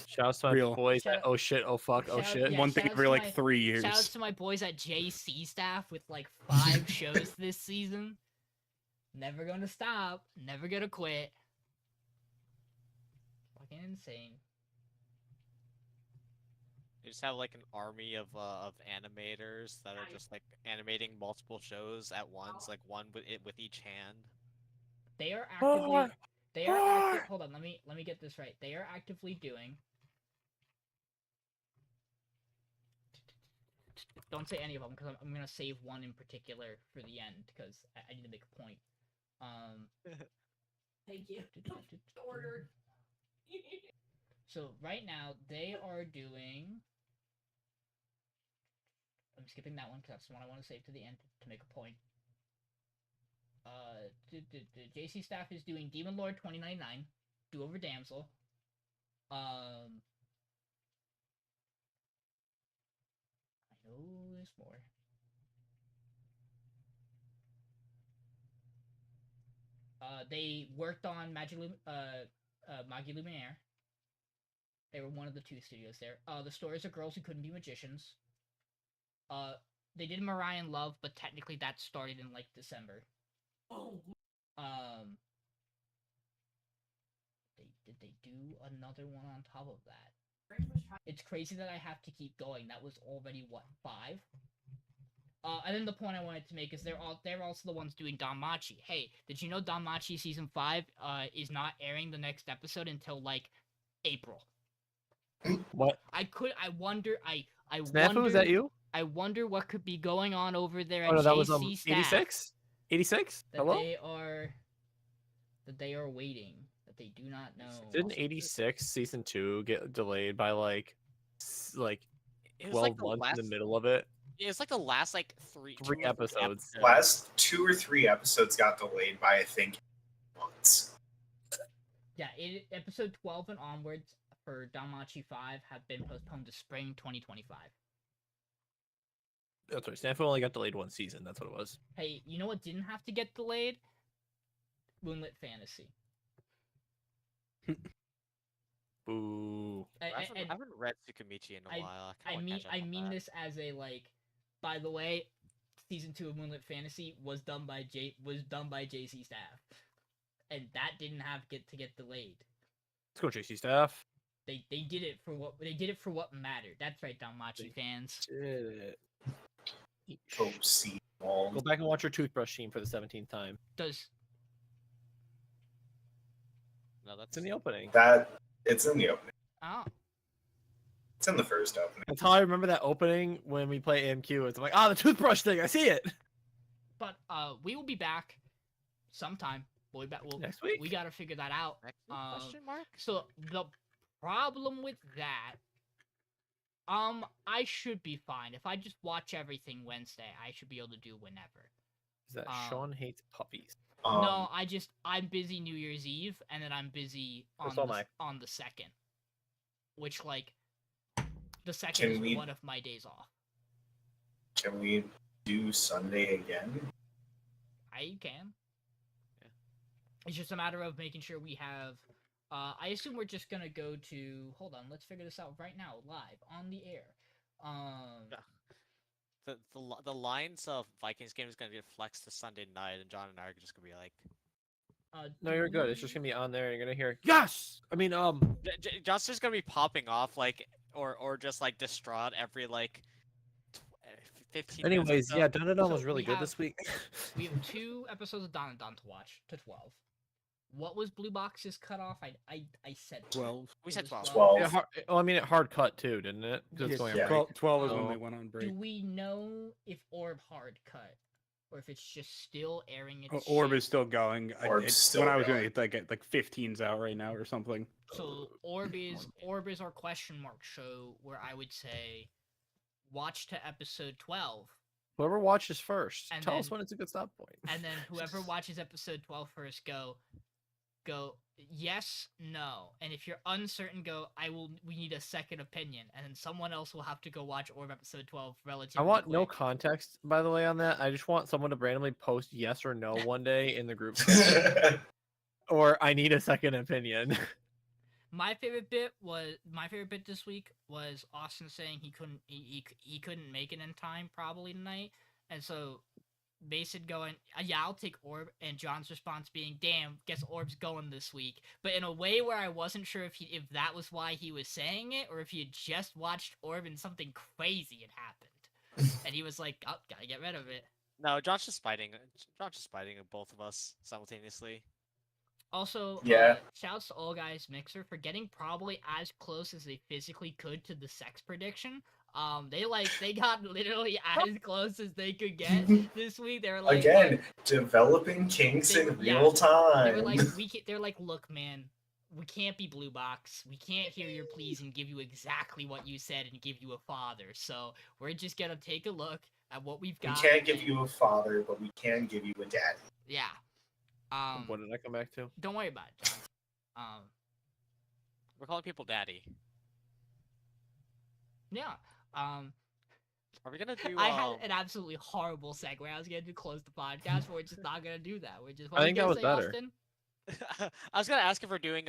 Shouts to my Real. boys Shout- at oh shit, oh fuck, oh shout- shit. yeah, one thing shout out every to like my- 3 years. Shoutouts to my boys at JC staff with like 5 shows this season. Never gonna stop. Never gonna quit. Fucking insane. You just have like an army of animators that are just like animating multiple shows at once, like one with each hand. They are Oh, actively. They are. Hold on. Let me get this right. They are actively doing. Don't say any of them because I'm gonna save one in particular for the end because I need to make a point. Thank you. Ordered. So right now they are doing. I'm skipping that one because that's the one I want to save to the end to make a point. The JC staff is doing Demon Lord 2099, Do Over Damsel. I know there's more. They worked on Magi Luminaire. They were one of the 2 studios there. The Stories of Girls Who Couldn't Be Magicians. They did Mariah in Love, but technically that started in like December. Oh, Did they do another one on top of that? very much time. It's crazy that I have to keep going. That was already what, 5? And then the point I wanted to make is they're also the ones doing Danmachi. Hey, did you know Danmachi season 5 is not airing the next episode until like April? What? I wonder Snafu, is that you? I wonder what could be going on over there at Oh no, that was JC staff 86? 86? that Hello? they are waiting, that they do not know. Didn't 86 season 2 get delayed by like It was 12 like the months last. in the middle of it? It's like the last like three 3 two or episodes. Last 2 or 3 episodes got delayed by I think months. Yeah, episode 12 and onwards for Danmachi 5 have been postponed to spring 2025. That's right. Stanford only got delayed 1 season. That's what it was. Hey, you know what didn't have to get delayed? Moonlit Fantasy. Boo. I haven't read Tsukimichi in a while. I mean this as a like. By the way, season 2 of Moonlit Fantasy was done by JC Staff, and that didn't have to get delayed. Let's go, JC Staff. They did it for what mattered. That's right, Danmachi fans. Did it. Go see all. Go back and watch your toothbrush scene for the 17th time. Does No, that's It's in the opening. It's in the opening. oh It's in the first opening. That's how I remember that opening when we play AMQ. It's like, the toothbrush thing. I see it. but we will be back sometime. We'll be back. Next week. We gotta figure that out. next week, question mark. So the problem with that, I should be fine if I just watch everything Wednesday. I should be able to do whenever. Is that Sean hates puppies? No, I'm busy New Year's Eve, and then I'm busy on So am I. on the 2nd, which like the 2nd Can is we- one of my days off. Can we do Sunday again? I can. Yeah. It's just a matter of making sure we have. I assume we're just gonna go to. Hold on, let's figure this out right now, live on the air. The lines of Vikings game is gonna get flexed to Sunday night, and John and I are just gonna be like, No, you're good. It's just gonna be on there. You're gonna hear yes. I mean, John's just gonna be popping off like, or just like distraught every like 15 minutes or Anyways, so. yeah, Dun was So really we good have- this week. We have 2 episodes of Don to watch to 12. What was Blue Box's cutoff? I said 12. We It said was 12. 12. It hard cut too, didn't it? 'Cause it's going on Yeah. break. 12 is when So- they went on break. Do we know if Orb hard cut, or if it's just still airing its Orb shit? is still going. Orb's still when I was doing going. it, like 15's out right now or something. So Orb is our question mark show, where I would say watch to episode 12, Whoever watches first, And tell us then- when it's a good stop point. and then whoever watches episode 12 first go yes, no, and if you're uncertain, we need a second opinion, and then someone else will have to go watch Orb episode 12 relatively I want no quick. context, by the way, on that. I just want someone to randomly post yes or no one day in the group chat, or I need a second opinion. My favorite bit this week was Austin saying he couldn't make it in time probably tonight, and so Mason going, yeah, I'll take Orb, and John's response being, damn, guess Orb's going this week, but in a way where I wasn't sure if that was why he was saying it, or if he had just watched Orb and something crazy had happened, and he was like, oh, gotta get rid of it. No, John's just fighting both of us simultaneously. Also, Yeah. shouts to All Guys Mixer for getting probably as close as they physically could to the sex prediction. They got literally as close as they could get this week. They were like, Again, developing kinks They in were- yeah, real they time. were like, they're like, look, man, we can't be Blue Box. We can't hear your pleas and give you exactly what you said and give you a father. So we're just gonna take a look at what we've We got. can't give and- you a father, but we can give you a daddy. Yeah. What did I come back to? Don't worry about it, John. We're calling people daddy. Yeah. Are we gonna do? I had an absolutely horrible segue. I was going to close the podcast, but we're just not going to do that. We're just. What I were think you that gonna was say, better. Austin? I was gonna ask if we're doing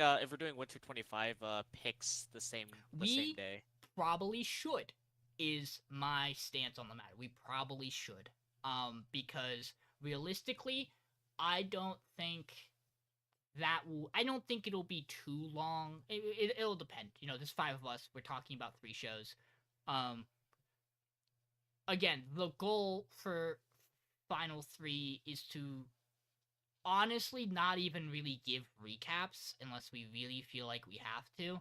Winter 25 picks the same We- day. Probably should, is my stance on the matter. We probably should. Because realistically, I don't think it'll be too long. It'll depend. You know, there's 5 of us. We're talking about 3 shows. Again, the goal for Final 3 is to honestly not even really give recaps unless we really feel like we have to.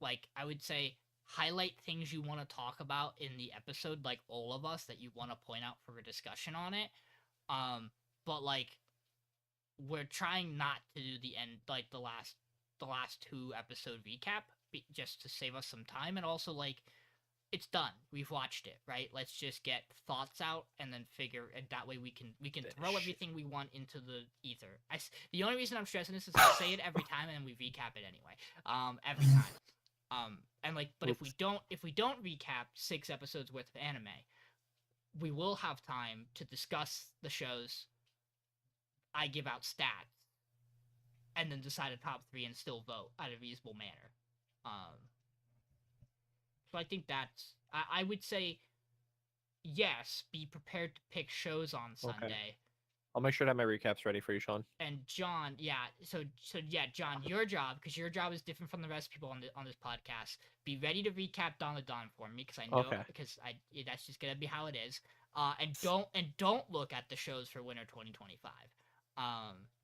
Like, I would say highlight things you want to talk about in the episode, like all of us, that you want to point out for a discussion on it. But like, we're trying not to do the end, like the last 2 episode recap, just to save us some time, and also like, it's done. We've watched it, right? Let's just get thoughts out and then figure, and that way we can throw Finish. everything we want into the ether. The only reason I'm stressing this is I say it every time and then we recap it anyway. Every time. And like, but if we don't recap 6 episodes worth of anime, we will have time to discuss the shows. I give out stats, and then decide a top 3 and still vote at a reasonable manner. So I think that's. I would say, yes, be prepared to pick shows on Sunday. I'll make sure to have my recaps ready for you, Sean. And John, yeah, so yeah, John, your job, because your job is different from the rest of people on this podcast. Be ready to recap Dawn of Dawn for me, because I know, because that's just gonna be how it is. And don't look at the shows for winter 2025.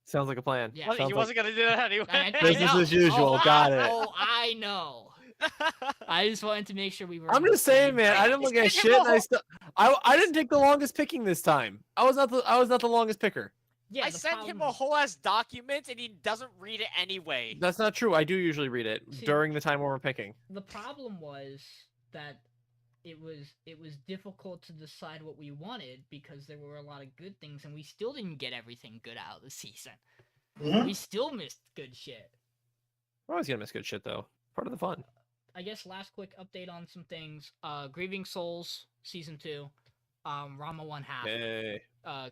Sounds like a plan. Yeah. Well, Sounds he like wasn't gonna do that anyway. I business know. as usual. Oh, Got it. Oh, I know. I just wanted to make sure we were. I'm on the just saying, same man. I page. didn't look at Just shit, give him and a I whole- still. I didn't take the longest picking this time. I was not the longest picker. Yeah, I the sent him a problem- whole ass document and he doesn't read it anyway. That's not true. I do usually read it See- during the time when we're picking. The problem was that it was difficult to decide what we wanted because there were a lot of good things, and we still didn't get everything good out of the season. Mhm. We still missed good shit. We're always gonna miss good shit though. Part of the fun. I guess last quick update on some things. Grieving Souls season 2, Rama 1/2 Yay!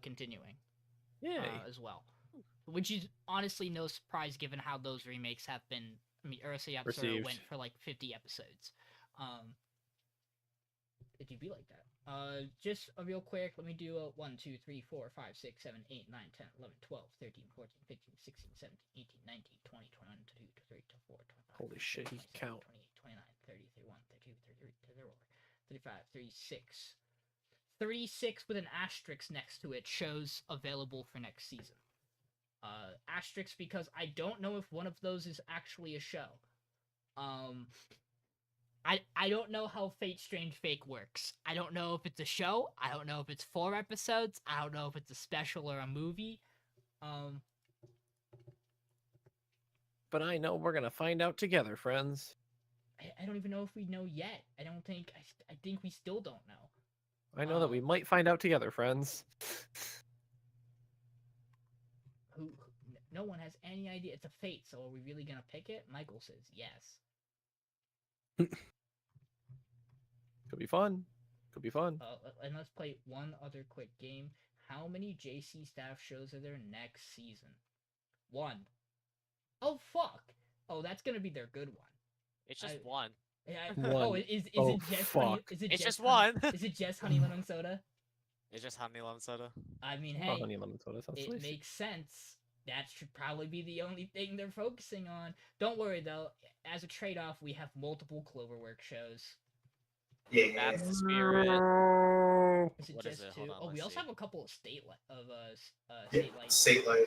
continuing Yay! as well, which is honestly no surprise given how those remakes have been. I mean, Urusei Yatsura Received. went for like 50 episodes. It do be like that. Just a real quick, let me do a 1, 2, 3, 4, 5, 6, 7, 8, 9, 10, 11, 12, 13, 14, 15, 16, 17, 18, 19, 20, 21, 22, 23, 24, 25. Holy shit, he 27, can count. 28, 29, 30, 31, 32, 33, 35, 36. 36 with an asterisk next to it shows available for next season. Asterisk because I don't know if one of those is actually a show. I don't know how Fate Strange Fake works. I don't know if it's a show. I don't know if it's 4 episodes. I don't know if it's a special or a movie. But I know we're gonna find out together, friends. I don't even know if we know yet. I think we still don't know. I know that we might find out together, friends. No one has any idea. It's a fate, so are we really gonna pick it? Michael says yes. Could be fun. Could be fun. And let's play one other quick game. How many JC staff shows are there next season? 1. Oh fuck! Oh, that's gonna be their good one. It's just I- one. Oh, One. is Oh, it just honey, fuck. is it It's just honey- one. Is it just honey lemon soda? It's just honey lemon soda. I mean, Oh, hey, honey lemon soda sounds it nice. makes sense. That should probably be the only thing they're focusing on. Don't worry though. As a trade-off, we have multiple Cloverwork shows. Yeah. That's the spirit. Is it What just is it? 2? Hold on, Oh, we let's also see. have a couple of state Yeah, lights. State light.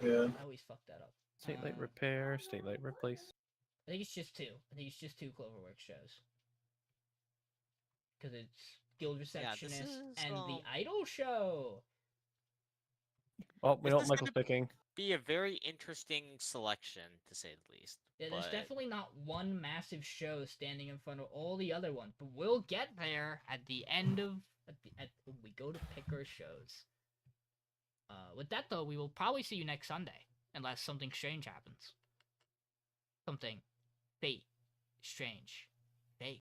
Yeah. I always fuck that up. State light Uh, repair, state light replace. I think it's just 2. I think it's just 2 Cloverwork shows. Because it's Guild Yeah, this Receptionist is, and the Idol Show. Oh, we This know is what Michael's gonna- picking. Be a very interesting selection, to say the least. Yeah, there's but definitely not one massive show standing in front of all the other ones, but we'll get there at the end of when we go to pick our shows. With that though, we will probably see you next Sunday, unless something strange happens. Something fate strange